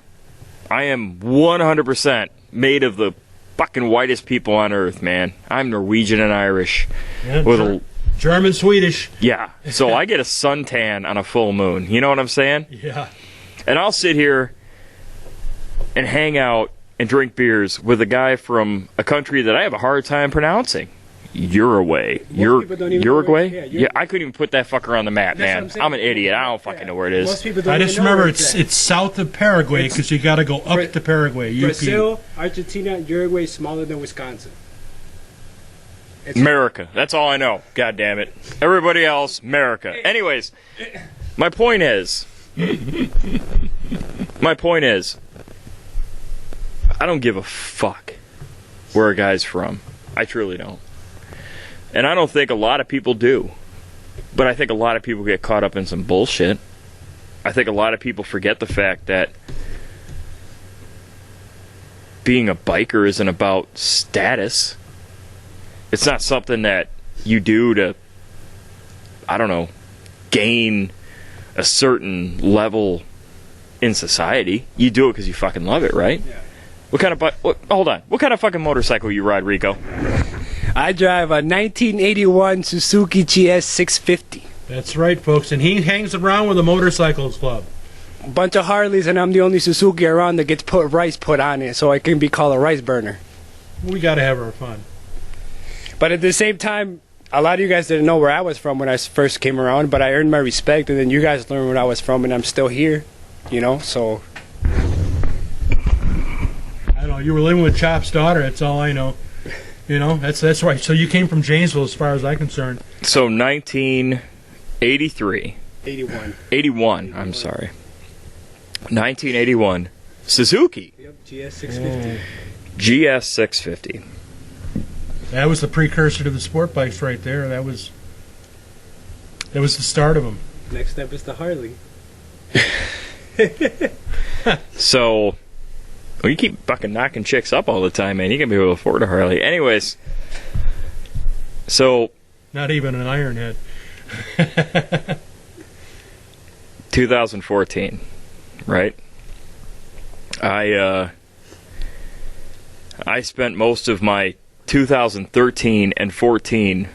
Speaker 2: I am 100% made of the fucking whitest people on earth, man. I'm Norwegian and Irish.
Speaker 3: Yeah,
Speaker 2: with
Speaker 3: German, Swedish.
Speaker 2: Yeah, so I get a suntan on a full moon. You know what I'm saying?
Speaker 3: Yeah.
Speaker 2: And I'll sit here and hang out and drink beers with a guy from a country that I have a hard time pronouncing. Uruguay. Uruguay? Yeah, I couldn't even put that fucker on the map, man. I'm an idiot. I don't fucking know where it is.
Speaker 4: Most people don't
Speaker 3: I just remember it's south of Paraguay because you got to go up to Paraguay.
Speaker 4: Brazil, Argentina, Uruguay is smaller than Wisconsin.
Speaker 2: America. That's all I know. God damn it. Everybody else, America. Anyways, my point is, I don't give a fuck where a guy's from. I truly don't. And I don't think a lot of people do. But I think a lot of people get caught up in some bullshit. I think a lot of people forget the fact that being a biker isn't about status. It's not something that you do to, I don't know, gain a certain level in society. You do it because you fucking love it, right?
Speaker 4: Yeah.
Speaker 2: Hold on. What kind of fucking motorcycle you ride, Rico?
Speaker 4: I drive a 1981 Suzuki GS 650.
Speaker 3: That's right, folks. And he hangs around with the motorcycles club.
Speaker 4: A bunch of Harleys, and I'm the only Suzuki around that gets rice put on it, so I can be called a rice burner.
Speaker 3: We got to have our fun.
Speaker 4: But at the same time, a lot of you guys didn't know where I was from when I first came around, but I earned my respect, and then you guys learned where I was from, and I'm still here, so...
Speaker 3: I don't know, you were living with Chop's daughter, that's all I know. That's right. So you came from Janesville as far as I'm concerned.
Speaker 2: So 1983. 81, I'm sorry. 1981. Suzuki.
Speaker 4: Yep, GS 650.
Speaker 2: GS 650.
Speaker 3: That was the precursor to the sport bikes right there. That was the start of them.
Speaker 4: Next step is the Harley.
Speaker 2: So, well, you keep fucking knocking chicks up all the time, man. You can be able to afford a Harley. Anyways, so...
Speaker 3: Not even an Ironhead.
Speaker 2: 2014, right? I spent most of my 2013 and 14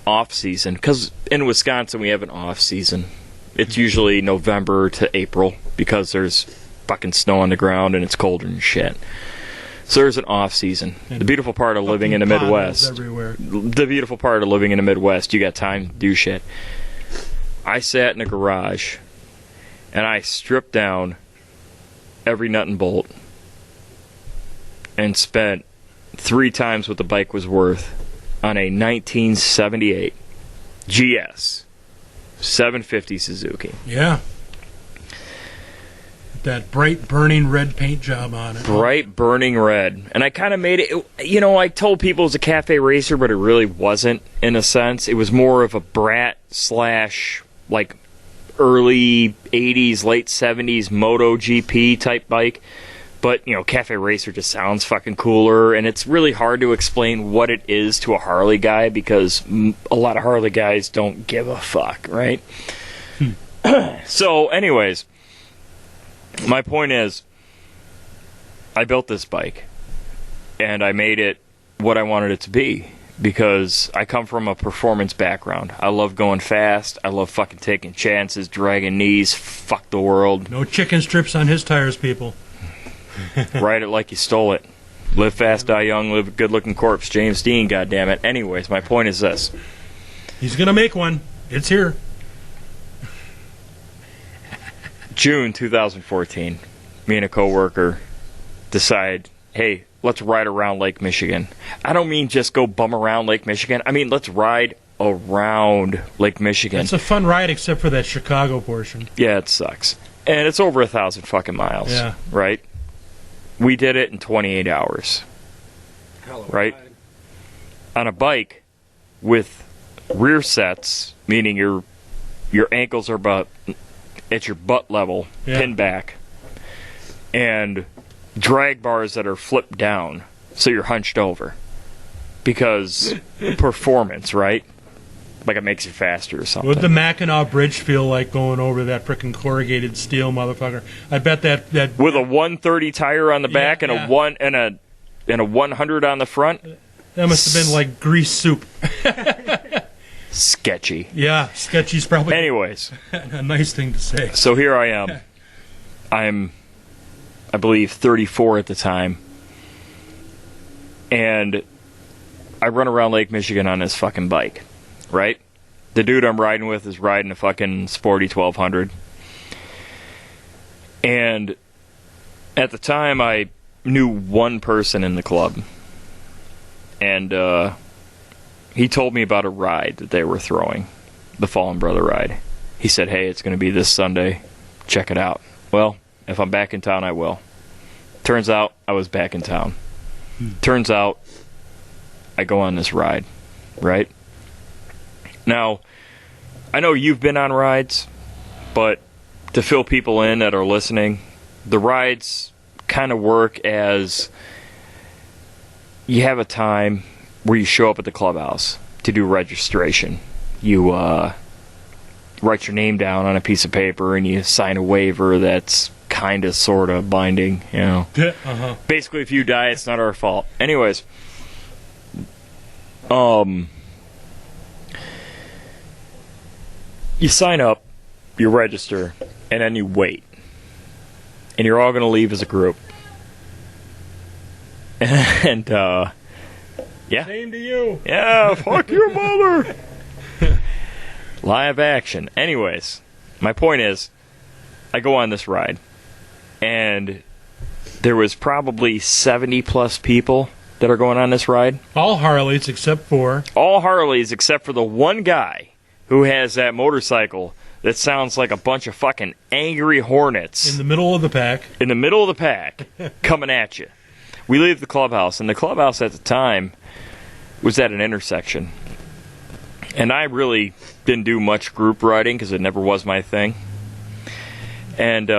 Speaker 2: off season, because in Wisconsin we have an off season. It's usually November to April because there's fucking snow on the ground and it's colder and shit. So there's an off season. The beautiful part of living in the Midwest.
Speaker 3: Everywhere.
Speaker 2: The beautiful part of living in the Midwest, you got time to do shit. I sat in a garage and I stripped down every nut and bolt and spent 3 times what the bike was worth on a 1978 GS 750 Suzuki.
Speaker 3: Yeah. That bright burning red paint job on it.
Speaker 2: Bright burning red. And I kind of made it, you know, I told people it was a cafe racer, but it really wasn't, in a sense. It was more of a brat slash, like, early 80s, late 70s Moto GP type bike. But, you know, cafe racer just sounds fucking cooler, and it's really hard to explain what it is to a Harley guy because a lot of Harley guys don't give a fuck, right? So, anyways, my point is, I built this bike, and I made it what I wanted it to be, because I come from a performance background. I love going fast. I love fucking taking chances, dragging knees, fuck the world.
Speaker 3: No chicken strips on his tires, people.
Speaker 2: Ride it like you stole it. Live fast, die young, live a good-looking corpse. James Dean, goddammit. Anyways, my point is this.
Speaker 3: He's going to make one. It's here.
Speaker 2: June 2014, me and a coworker decide, hey, let's ride around Lake Michigan. I don't mean just go bum around Lake Michigan. I mean, let's ride around Lake Michigan.
Speaker 3: It's a fun ride except for that Chicago portion.
Speaker 2: Yeah, it sucks. And it's over 1,000 fucking miles.
Speaker 3: Yeah.
Speaker 2: Right? We did it in 28 hours. Right? On a bike with rear sets, meaning your ankles are about at your butt level, pinned back, and drag bars that are flipped down so you're hunched over. Because performance, right? Like it makes you faster or something.
Speaker 3: What would the Mackinac Bridge feel like going over that frickin' corrugated steel motherfucker? I bet that
Speaker 2: with a 130 tire on the back and a 100 on the front.
Speaker 3: That must have been like grease soup.
Speaker 2: Sketchy.
Speaker 3: Yeah, sketchy's probably
Speaker 2: anyways
Speaker 3: a nice thing to say.
Speaker 2: So here I am. I believe 34 at the time. And I run around Lake Michigan on this fucking bike. Right? The dude I'm riding with is riding a fucking sporty 1200. And at the time, I knew one person in the club. And he told me about a ride that they were throwing. The Fallen Brother ride. He said, hey, it's going to be this Sunday. Check it out. Well, if I'm back in town, I will. Turns out, I was back in town. Turns out, I go on this ride. Right? Now, I know you've been on rides, but to fill people in that are listening, the rides kind of work as you have a time where you show up at the clubhouse to do registration. You write your name down on a piece of paper and you sign a waiver that's kind of sort of binding, you know. Basically, if you die, it's not our fault. Anyways, you sign up, you register, and then you wait. And you're all going to leave as a group. And, yeah.
Speaker 3: Same to you.
Speaker 2: Yeah, fuck your mother. Live action. Anyways, my point is, I go on this ride. And there was probably 70-plus people that are going on this ride.
Speaker 3: All Harleys except for...
Speaker 2: All Harleys except for the one guy who has that motorcycle that sounds like a bunch of fucking angry hornets.
Speaker 3: In the middle of the pack.
Speaker 2: In the middle of the pack, coming at you. We leave the clubhouse, and the clubhouse at the time was at an intersection. And I really didn't do much group riding because it never was my thing. And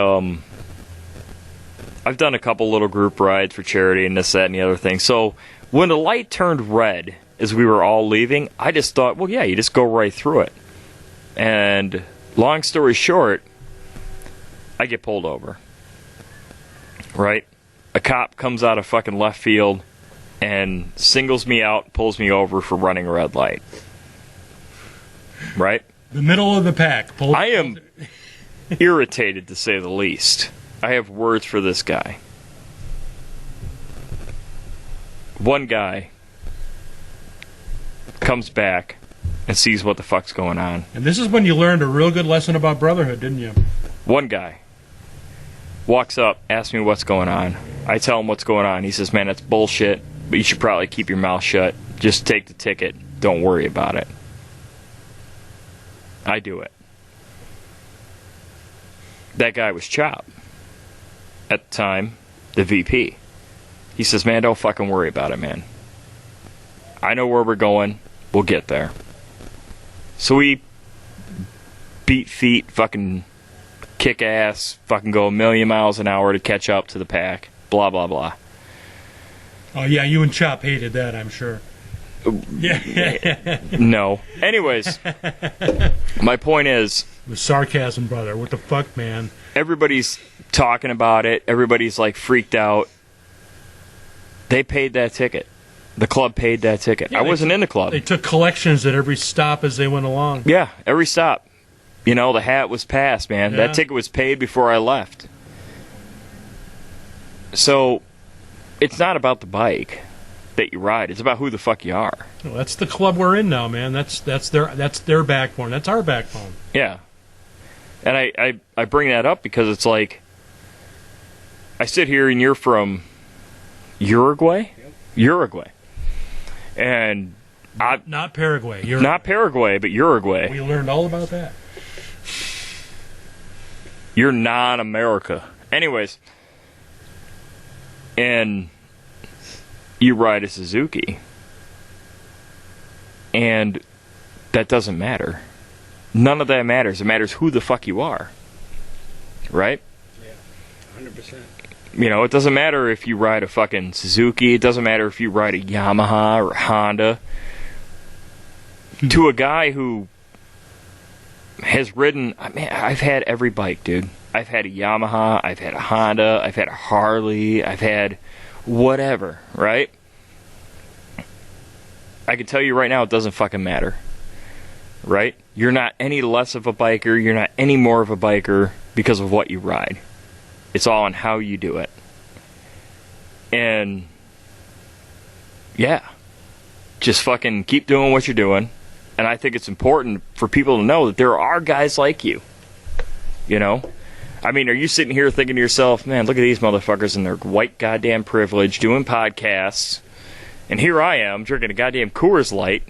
Speaker 2: I've done a couple little group rides for charity and this, that, and the other thing. So when the light turned red as we were all leaving, I just thought, well, yeah, you just go right through it. And long story short, I get pulled over. Right? A cop comes out of fucking left field and singles me out, pulls me over for running a red light. right?
Speaker 3: The middle of the pack.
Speaker 2: I am irritated, to say the least. I have words for this guy. One guy comes back and sees what the fuck's going on.
Speaker 3: And this is when you learned a real good lesson about brotherhood, didn't you?
Speaker 2: One guy walks up, asks me what's going on. I tell him what's going on. He says, man, that's bullshit, but you should probably keep your mouth shut. Just take the ticket. Don't worry about it. I do it. That guy was Chop. At the time, the VP. He says, man, don't fucking worry about it, man. I know where we're going. We'll get there. So we beat feet, fucking kick ass, fucking go 1,000,000 miles an hour to catch up to the pack. Blah, blah, blah.
Speaker 3: Oh, yeah, you and Chop hated that, I'm sure. Yeah.
Speaker 2: No. Anyways, my point is...
Speaker 3: With sarcasm, brother. What the fuck, man?
Speaker 2: Everybody's talking about it. Everybody's, like, freaked out. They paid that ticket. The club paid that ticket.
Speaker 3: Yeah,
Speaker 2: I wasn't in the club.
Speaker 3: They took collections at every stop as they went along.
Speaker 2: Yeah, every stop. You know, the hat was passed, man.
Speaker 3: Yeah.
Speaker 2: That ticket was paid before I left. So, it's not about the bike that you ride. It's about who the fuck you are.
Speaker 3: Well, that's the club we're in now, man. That's their backbone. That's our backbone.
Speaker 2: Yeah. And I bring that up because it's like, I sit here and you're from Uruguay?
Speaker 4: Yep.
Speaker 2: Uruguay. And
Speaker 3: Not Paraguay.
Speaker 2: not Paraguay, but Uruguay.
Speaker 3: We learned all about that.
Speaker 2: You're non-America. Anyways, and you ride a Suzuki, and that doesn't matter. None of that matters. It matters who the fuck you are. Right?
Speaker 4: Yeah, 100%.
Speaker 2: You know, it doesn't matter if you ride a fucking Suzuki. It doesn't matter if you ride a Yamaha or a Honda. To a guy who has ridden... I mean, I've had every bike, dude. I've had a Yamaha. I've had a Honda. I've had a Harley. I've had whatever, right? I can tell you right now, it doesn't fucking matter. Right? You're not any less of a biker. You're not any more of a biker because of what you ride. It's all on how you do it. And yeah, just fucking keep doing what you're doing. And I think it's important for people to know that there are guys like you. You know? I mean, are you sitting here thinking to yourself, man, look at these motherfuckers in their white goddamn privilege doing podcasts, and here I am drinking a goddamn Coors Light.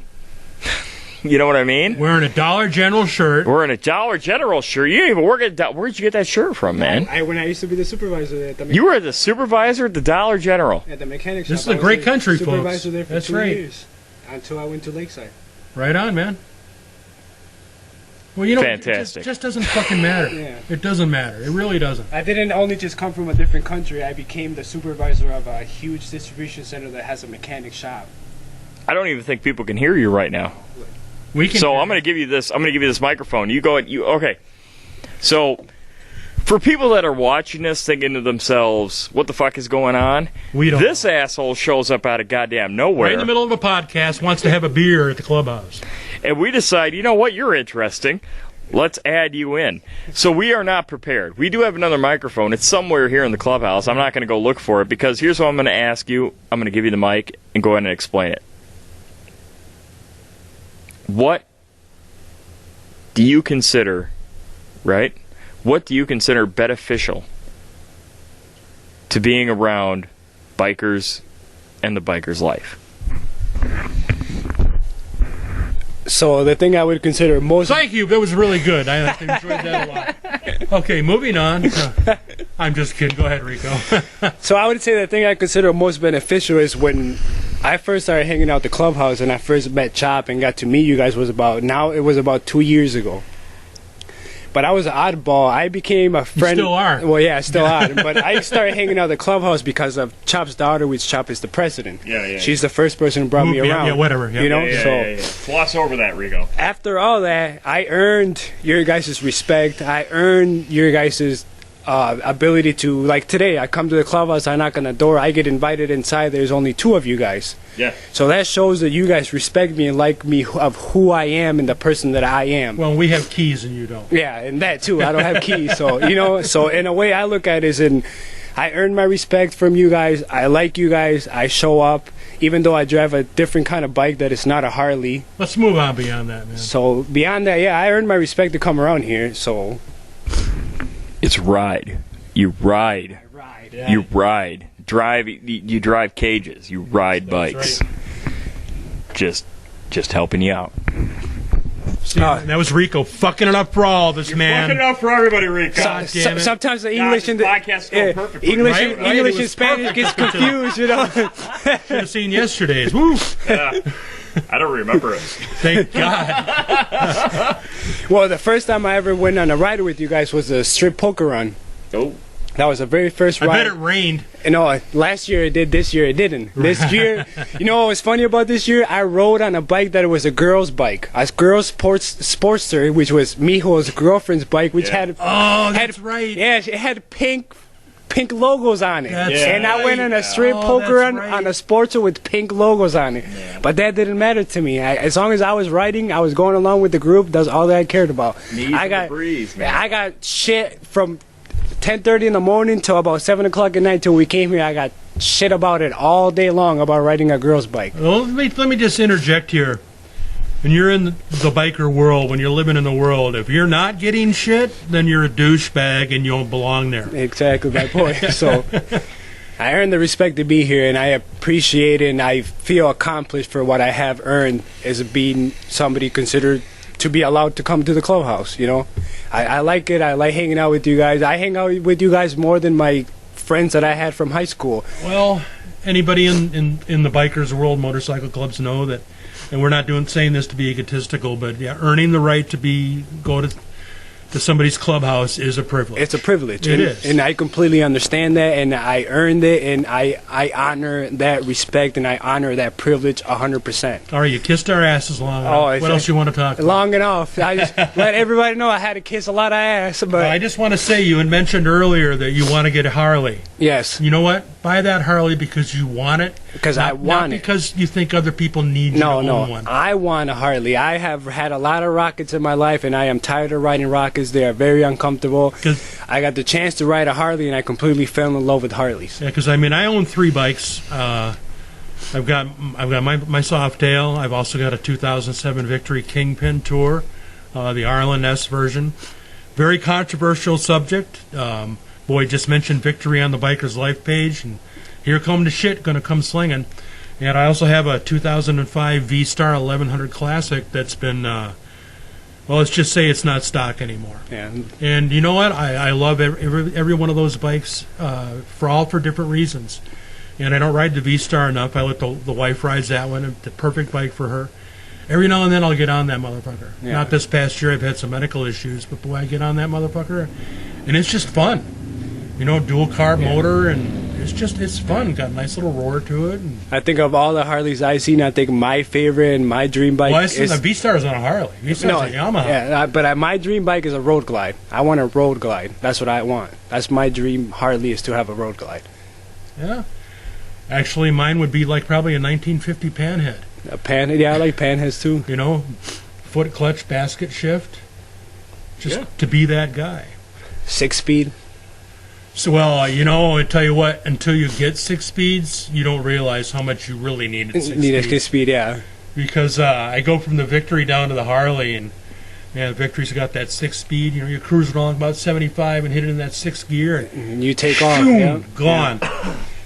Speaker 2: You know what I mean?
Speaker 3: Wearing a Dollar General shirt.
Speaker 2: Wearing a Dollar General shirt. You didn't even work at... Where'd you get that shirt from, man?
Speaker 4: When I used to be the supervisor at the
Speaker 2: You were the supervisor at the Dollar General.
Speaker 4: at the mechanic shop.
Speaker 3: This is a
Speaker 4: I was
Speaker 3: great
Speaker 4: the
Speaker 3: country, folks.
Speaker 4: supervisor there for
Speaker 3: That's
Speaker 4: 2
Speaker 3: right.
Speaker 4: years until I went to Lakeside.
Speaker 3: Right on, man. Well, you know,
Speaker 2: Fantastic.
Speaker 3: it just doesn't fucking matter.
Speaker 4: Yeah.
Speaker 3: It doesn't matter. It really doesn't.
Speaker 4: I didn't only just come from a different country. I became the supervisor of a huge distribution center that has a mechanic shop.
Speaker 2: I don't even think people can hear you right now.
Speaker 3: We can.
Speaker 2: So I'm going to give you this. I'm going to give you this microphone. You go. Okay. So for people that are watching this, thinking to themselves, "What the fuck is going on?"
Speaker 3: We don't.
Speaker 2: This asshole shows up out of goddamn nowhere,
Speaker 3: Right in the middle of a podcast, wants to have a beer at the clubhouse.
Speaker 2: and we decide, you know what? You're interesting. Let's add you in. So we are not prepared. We do have another microphone. It's somewhere here in the clubhouse. I'm not going to go look for it because here's what I'm going to ask you. I'm going to give you the mic and go ahead and explain it. What do you consider, right? What do you consider beneficial to being around bikers and the biker's life?
Speaker 4: So the thing I would consider most...
Speaker 3: Thank you. That was really good. I enjoyed that a lot. Okay, moving on. I'm just kidding. Go ahead, Rico.
Speaker 4: So I would say the thing I consider most beneficial is when I first started hanging out at the clubhouse and I first met Chop and got to meet you guys was about 2 years ago. But I was an oddball. I became a friend.
Speaker 3: You still are.
Speaker 4: Well, yeah, I still are. But I started hanging out at the clubhouse because of Chop's daughter, which Chop is the president.
Speaker 2: Yeah.
Speaker 4: She's the first person who brought me around.
Speaker 3: Yeah, whatever. Yeah.
Speaker 4: You know,
Speaker 2: Floss over that, Rico.
Speaker 4: after all that, I earned your guys' respect. I earned your guys' ability to, like today, I come to the clubhouse, I knock on the door, I get invited inside, there's only 2 of you guys.
Speaker 2: Yeah.
Speaker 4: So that shows that you guys respect me and like me of who I am and the person that I am.
Speaker 3: Well, we have keys and you don't.
Speaker 4: Yeah, and that too. I don't have keys. So, so in a way I look at it is I earn my respect from you guys. I like you guys. I show up, even though I drive a different kind of bike that is not a Harley.
Speaker 3: Let's move on beyond that, man.
Speaker 4: So beyond that, yeah, I earned my respect to come around here. So
Speaker 2: It's ride. You ride.
Speaker 4: yeah.
Speaker 2: You ride. Drive. You drive cages. You ride
Speaker 3: That's
Speaker 2: bikes.
Speaker 3: right.
Speaker 2: Just helping you out.
Speaker 3: See, that was Rico fucking it up for all of us, man.
Speaker 2: Fucking up for everybody, Rico.
Speaker 3: God damn it.
Speaker 4: Sometimes the English and the
Speaker 2: podcast go perfect.
Speaker 4: English,
Speaker 3: Right? Right?
Speaker 4: English
Speaker 3: It
Speaker 4: and
Speaker 3: was
Speaker 4: Spanish
Speaker 3: perfect
Speaker 4: gets
Speaker 3: up until-
Speaker 4: confused,
Speaker 3: Should have seen yesterday's. Woo!
Speaker 2: I don't remember it.
Speaker 3: Thank God.
Speaker 4: Well, the first time I ever went on a ride with you guys was a strip poker run.
Speaker 2: Oh.
Speaker 4: That was the very first
Speaker 3: I
Speaker 4: ride.
Speaker 3: bet it rained.
Speaker 4: Last year it did, this year it didn't. This year, what was funny about this year? I rode on a bike that was a girl's bike. A girl's Sportster, which was Mijo's girlfriend's bike, which had...
Speaker 3: Oh, that's right.
Speaker 4: Yeah, it had pink logos on it.
Speaker 3: That's
Speaker 4: and I went on a strip
Speaker 3: Oh,
Speaker 4: poker
Speaker 3: that's
Speaker 4: run
Speaker 3: right.
Speaker 4: on a Sportster with pink logos on it. But that didn't matter to me. As long as I was riding, I was going along with the group. That's all that I cared about. I got
Speaker 2: breeze, man.
Speaker 4: I got shit from 10:30 in the morning till about 7 o'clock at night till we came here. I got shit about it all day long about riding a girl's bike.
Speaker 3: Well, let me just interject here. When you're in the biker world, when you're living in the world, if you're not getting shit, then you're a douchebag and you don't belong there.
Speaker 4: Exactly my point. So I earned the respect to be here, and I appreciate it, and I feel accomplished for what I have earned as being somebody considered to be allowed to come to the clubhouse. I like it. I like hanging out with you guys. I hang out with you guys more than my friends that I had from high school.
Speaker 3: Well, anybody in the bikers world, motorcycle clubs know that, and we're not saying this to be egotistical, but yeah, earning the right to go to somebody's clubhouse is a privilege.
Speaker 4: It's a privilege.
Speaker 3: It is.
Speaker 4: And I completely understand that, and I earned it, and I honor that respect, and I honor that privilege 100%.
Speaker 3: All right, you kissed our asses long enough. What else you want to talk about?
Speaker 4: Long enough. I just let everybody know I had to kiss a lot of ass. But
Speaker 3: I just want to say, you had mentioned earlier that you want to get a Harley.
Speaker 4: yes,
Speaker 3: You know what? Buy that Harley because you want it.
Speaker 4: because I
Speaker 3: Not
Speaker 4: want it.
Speaker 3: because you think other people need you to own one.
Speaker 4: I want a Harley. I have had a lot of rockets in my life, and I am tired of riding rockets. They are very uncomfortable.
Speaker 3: 'Cause-
Speaker 4: I got the chance to ride a Harley, and I completely fell in love with Harleys.
Speaker 3: Yeah, because I own 3 bikes. I've got my Softail. I've also got a 2007 Victory Kingpin Tour, the Arlen S version. Very controversial subject. Boy just mentioned Victory on the Biker's Life page, and here come the shit, gonna come slinging. And I also have a 2005 V-Star 1100 Classic that's been, well, let's just say it's not stock anymore.
Speaker 4: Yeah,
Speaker 3: And you know what? I love every one of those bikes for different reasons. And I don't ride the V-Star enough. I let the wife ride that one. It's the perfect bike for her. Every now and then I'll get on that motherfucker.
Speaker 4: Yeah.
Speaker 3: Not this past year. I've had some medical issues, but boy, I get on that motherfucker, and it's just fun. Dual carb motor, and it's fun. Got a nice little roar to it. And,
Speaker 4: I think of all the Harleys I've seen, I think my favorite and my dream bike
Speaker 3: well, I
Speaker 4: is...
Speaker 3: see the V-Star is on a Harley. V-Star's a Yamaha.
Speaker 4: Yeah, but my dream bike is a road glide. I want a road glide. That's what I want. That's my dream Harley, is to have a road glide.
Speaker 3: Yeah. Actually, mine would be like probably a 1950 Panhead.
Speaker 4: A I like panheads too.
Speaker 3: Foot clutch basket shift. Just
Speaker 2: Yeah.
Speaker 3: to be that guy.
Speaker 4: 6-speed.
Speaker 3: So, well, I tell you what, until you get 6 speeds, you don't realize how much you really needed 6
Speaker 4: Need a
Speaker 3: speeds.
Speaker 4: 6-speed, yeah.
Speaker 3: Because I go from the Victory down to the Harley, and the Victory's got that 6 speed. You're cruising along about 75 and hit it in that 6th gear.
Speaker 4: And you take off.
Speaker 3: Boom,
Speaker 4: Yeah.
Speaker 3: gone.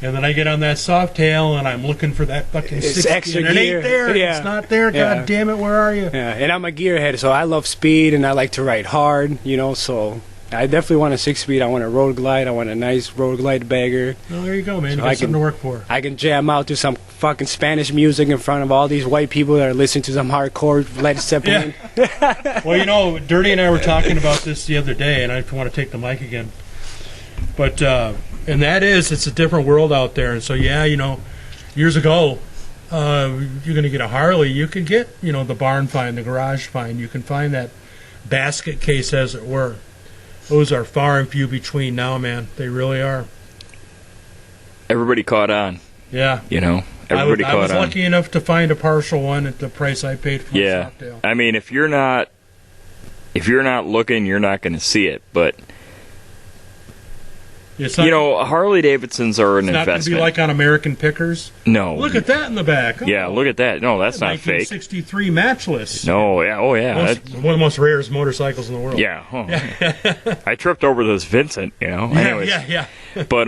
Speaker 3: And then I get on that Softail, and I'm looking for that fucking
Speaker 4: It's
Speaker 3: 6
Speaker 4: extra
Speaker 3: and it
Speaker 4: gear.
Speaker 3: ain't there.
Speaker 4: Yeah.
Speaker 3: It's not there.
Speaker 4: Yeah.
Speaker 3: God damn it, where are you?
Speaker 4: Yeah, and I'm a gearhead, so I love speed, and I like to ride hard, so I definitely want a 6-speed. I want a road glide. I want a nice road glide bagger.
Speaker 3: Well, there you go, man.
Speaker 4: So
Speaker 3: You got
Speaker 4: I
Speaker 3: something
Speaker 4: can-
Speaker 3: to work for.
Speaker 4: I can jam out to some fucking Spanish music in front of all these white people that are listening to some hardcore Led Zeppelin.
Speaker 3: Well, Dirty and I were talking about this the other day, and I want to take the mic again. But, and that is, it's a different world out there. And so, years ago, you're going to get a Harley, you can get, the barn find, the garage find. You can find that basket case, as it were. Those are far and few between now, man. They really are.
Speaker 2: Everybody caught on.
Speaker 3: Yeah.
Speaker 2: You know, everybody caught on.
Speaker 3: I was lucky enough to find a partial one at the price I paid for
Speaker 2: Yeah.
Speaker 3: Stockdale.
Speaker 2: I mean, if you're not looking, you're not going to see it. But
Speaker 3: It's not,
Speaker 2: you know, Harley Davidsons are an
Speaker 3: it's not going to
Speaker 2: investment.
Speaker 3: be like on American Pickers.
Speaker 2: No.
Speaker 3: Look at that in the back.
Speaker 2: Yeah, look at that. No, that's not fake.
Speaker 3: 1963 matchless.
Speaker 2: No, yeah, oh yeah.
Speaker 3: One of the most rarest motorcycles in the world.
Speaker 2: Yeah. Oh. I tripped over this Vincent, you know.
Speaker 3: Yeah,
Speaker 2: Anyways,
Speaker 3: yeah.
Speaker 2: but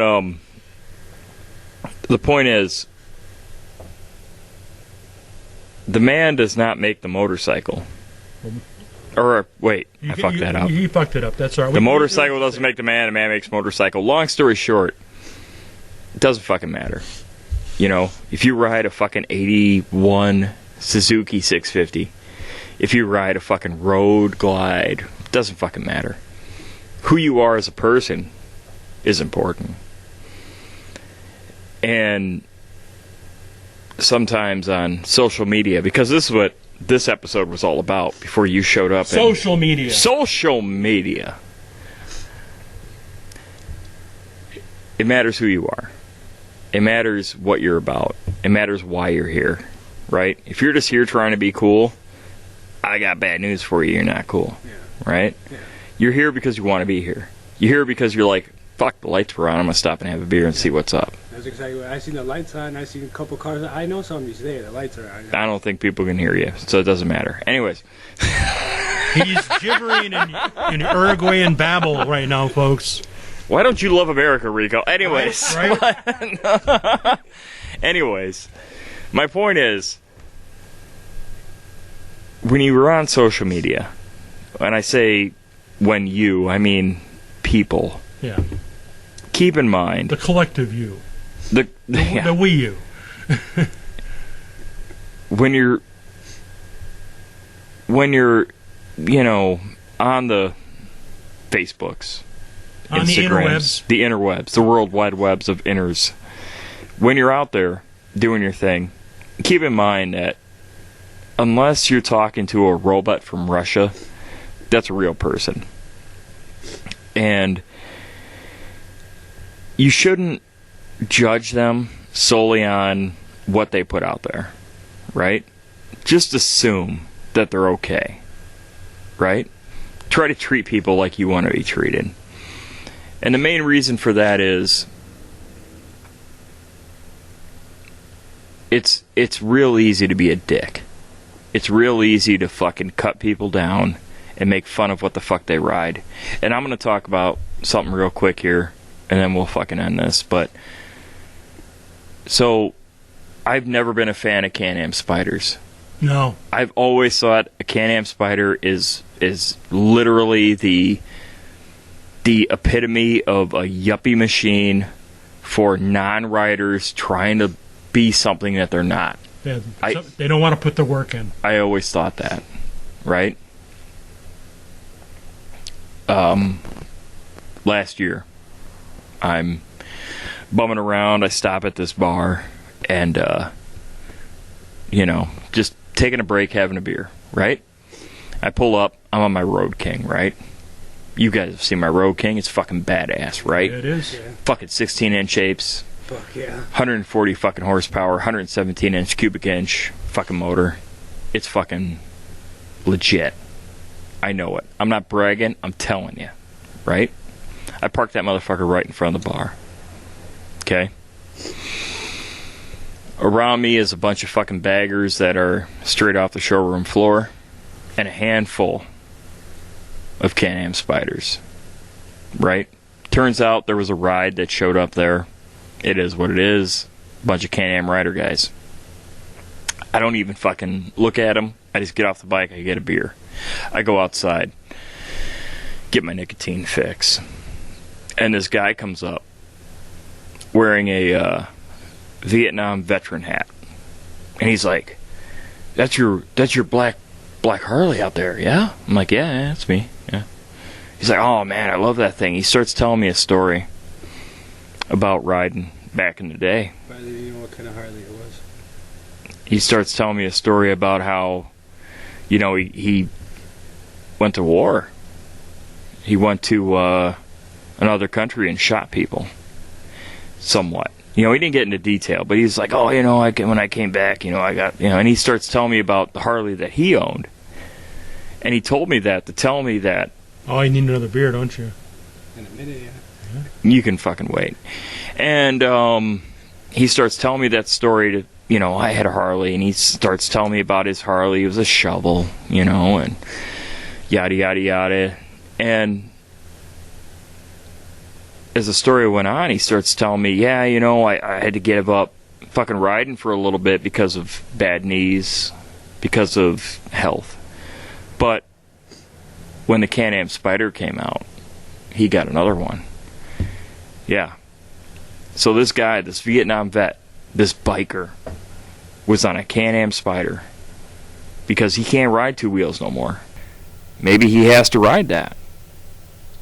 Speaker 2: the point is, the man does not make the motorcycle. Or wait, I fucked that up.
Speaker 3: He fucked it up. That's all right.
Speaker 2: The motorcycle doesn't make the man makes motorcycle. Long story short, it doesn't fucking matter. You know, if you ride a fucking 81 Suzuki 650, if you ride a fucking Road Glide, it doesn't fucking matter. Who you are as a person is important. And sometimes on social media, because this is what this episode was all about before you showed up.
Speaker 3: Social media.
Speaker 2: Social media. It matters who you are. It matters what you're about. It matters why you're here, right? If you're just here trying to be cool, I got bad news for you. You're not cool, right? Yeah. You're here because you want to be here. You're here because you're like, fuck, the lights were on. I'm going to stop and have a beer and see what's up.
Speaker 4: That's exactly what I seen. The lights on. I seen a couple cars. I know somebody's there. The lights are on.
Speaker 2: I don't think people can hear you, so it doesn't matter. Anyways.
Speaker 3: He's gibbering in Uruguayan babble right now, folks.
Speaker 2: Why don't you love America, Rico? Anyways.
Speaker 3: Right?
Speaker 2: Anyways. My point is, when you were on social media, and I say when you, I mean people.
Speaker 3: Yeah.
Speaker 2: Keep in mind.
Speaker 3: The collective you.
Speaker 2: The
Speaker 3: we you.
Speaker 2: when you're, you know, on the Facebooks,
Speaker 3: on
Speaker 2: Instagrams, the interwebs, the world wide webs of inners, when you're out there doing your thing, keep in mind that unless you're talking to a robot from Russia, that's a real person. And you shouldn't judge them solely on what they put out there, right? Just assume that they're okay, right? Try to treat people like you want to be treated. And the main reason for that is it's real easy to be a dick. It's real easy to fucking cut people down and make fun of what the fuck they ride. And I'm going to talk about something real quick here, and then we'll fucking end this. But so I've never been a fan of Can-Am Spyders.
Speaker 3: No.
Speaker 2: I've always thought a Can-Am Spyder is literally the epitome of a yuppie machine for non-riders trying to be something that they're not.
Speaker 3: Yeah, they don't want to put the work in.
Speaker 2: I always thought that, right? Last year, I'm bumming around. I stop at this bar and, you know, just taking a break, having a beer, right? I pull up. I'm on my Road King, right? You guys have seen my Road King. It's fucking badass, right?
Speaker 3: Yeah, it is.
Speaker 4: Yeah.
Speaker 2: Fucking 16-inch apes.
Speaker 4: Fuck yeah.
Speaker 2: 140 fucking horsepower, 117-inch cubic inch fucking motor. It's fucking legit. I know it. I'm not bragging. I'm telling you, right? I parked that motherfucker right in front of the bar. Okay? Around me is a bunch of fucking baggers that are straight off the showroom floor, and a handful of Can-Am Spyders. Right? Turns out there was a ride that showed up there. It is what it is. Bunch of Can-Am rider guys. I don't even fucking look at them. I just get off the bike, I get a beer. I go outside, get my nicotine fix. And this guy comes up wearing a Vietnam veteran hat. And he's like, That's your black Harley out there, yeah? I'm like, yeah, that's me. Yeah. He's like, oh man, I love that thing. He starts telling me a story about riding back in the day.
Speaker 4: I didn't even know what kind of Harley it was.
Speaker 2: He starts telling me a story about how, you know, he went to war. he went to another country and shot people. Somewhat. He didn't get into detail, but he's like, oh, when I came back, I got, and he starts telling me about the Harley that he owned. And he told me that to tell me that.
Speaker 3: Oh, you need another beer, don't you?
Speaker 4: In a minute, yeah.
Speaker 2: You can fucking wait. And he starts telling me that story to, I had a Harley, and he starts telling me about his Harley. It was a shovel, and yada, yada, yada. And as the story went on, he starts telling me, yeah, I had to give up fucking riding for a little bit because of bad knees, because of health. But when the Can-Am Spyder came out, he got another one. Yeah. So this guy, this Vietnam vet, this biker, was on a Can-Am Spyder because he can't ride two wheels no more. Maybe he has to ride that.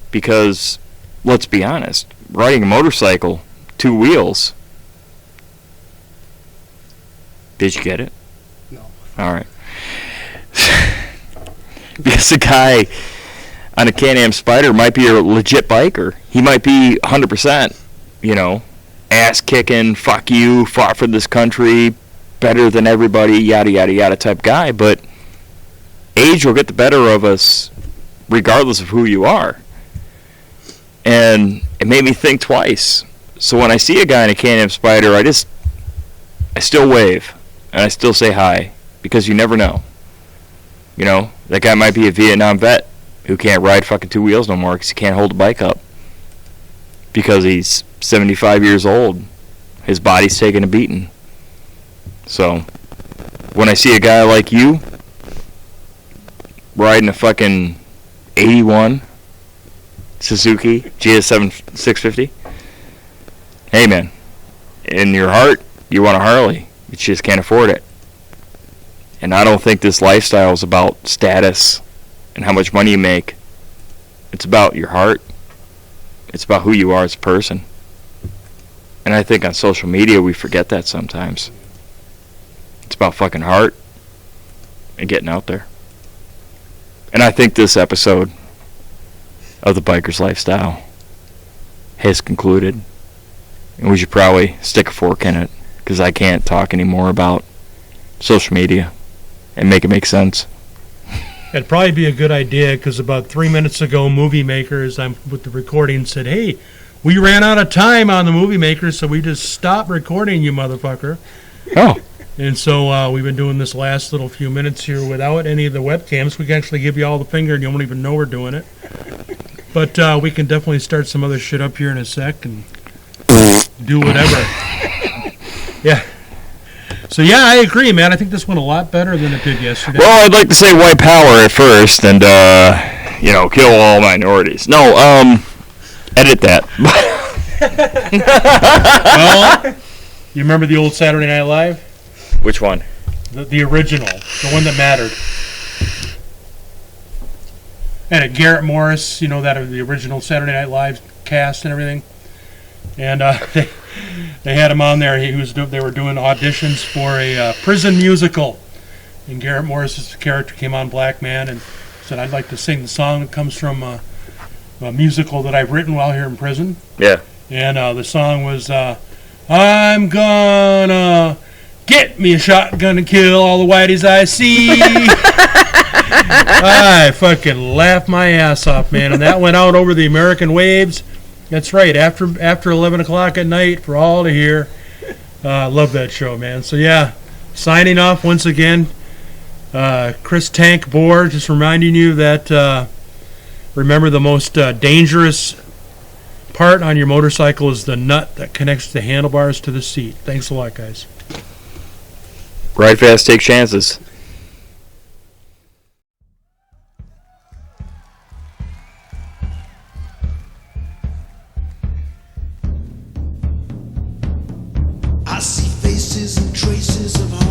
Speaker 2: Because, let's be honest, riding a motorcycle, two wheels. Did you get it?
Speaker 4: No.
Speaker 2: Alright. Because the guy on a Can-Am Spyder might be a legit biker. He might be 100%, ass-kicking, fuck you, fought for this country, better than everybody, yada, yada, yada type guy. But age will get the better of us regardless of who you are. And it made me think twice. So when I see a guy in a Can-Am Spyder, I still wave. And I still say hi. Because you never know. That guy might be a Vietnam vet who can't ride fucking two wheels no more because he can't hold a bike up. Because he's 75 years old. His body's taking a beating. So, when I see a guy like you riding a fucking 81 Suzuki GS7 650, hey man, in your heart, you want a Harley. You just can't afford it. And I don't think this lifestyle is about status and how much money you make. It's about your heart. It's about who you are as a person. And I think on social media we forget that sometimes. It's about fucking heart and getting out there. And I think this episode of The Biker's Lifestyle has concluded. And we should probably stick a fork in it, because I can't talk anymore about social media and make it make sense.
Speaker 3: It'd probably be a good idea, because about 3 minutes ago, Movie Makers, I'm with the recording, said, hey, we ran out of time on the Movie Makers, so we just stopped recording, you motherfucker.
Speaker 2: Oh.
Speaker 3: And so we've been doing this last little few minutes here without any of the webcams. We can actually give you all the finger, and you won't even know we're doing it. But we can definitely start some other shit up here in a sec and do whatever. Yeah. So, yeah, I agree, man. I think this went a lot better than it did yesterday.
Speaker 2: Well, I'd like to say white power at first and, kill all minorities. No, edit that.
Speaker 3: Well, you remember the old Saturday Night Live?
Speaker 2: Which one?
Speaker 3: The original, the one that mattered. And Garrett Morris, the original Saturday Night Live cast and everything. And they had him on there. They were doing auditions for a prison musical. And Garrett Morris's character came on, Black Man, and said, I'd like to sing the song that comes from a musical that I've written while here in prison.
Speaker 2: Yeah.
Speaker 3: And the song was, I'm gonna get me a shotgun and kill all the whiteys I see. I fucking laughed my ass off, man. And that went out over the American waves. That's right, after 11 o'clock at night for all to hear. Love that show, man. So, yeah, signing off once again. Chris Tank Bohr, just reminding you that, remember, the most dangerous part on your motorcycle is the nut that connects the handlebars to the seat. Thanks a lot, guys.
Speaker 2: Ride fast, take chances.
Speaker 5: I see faces and traces of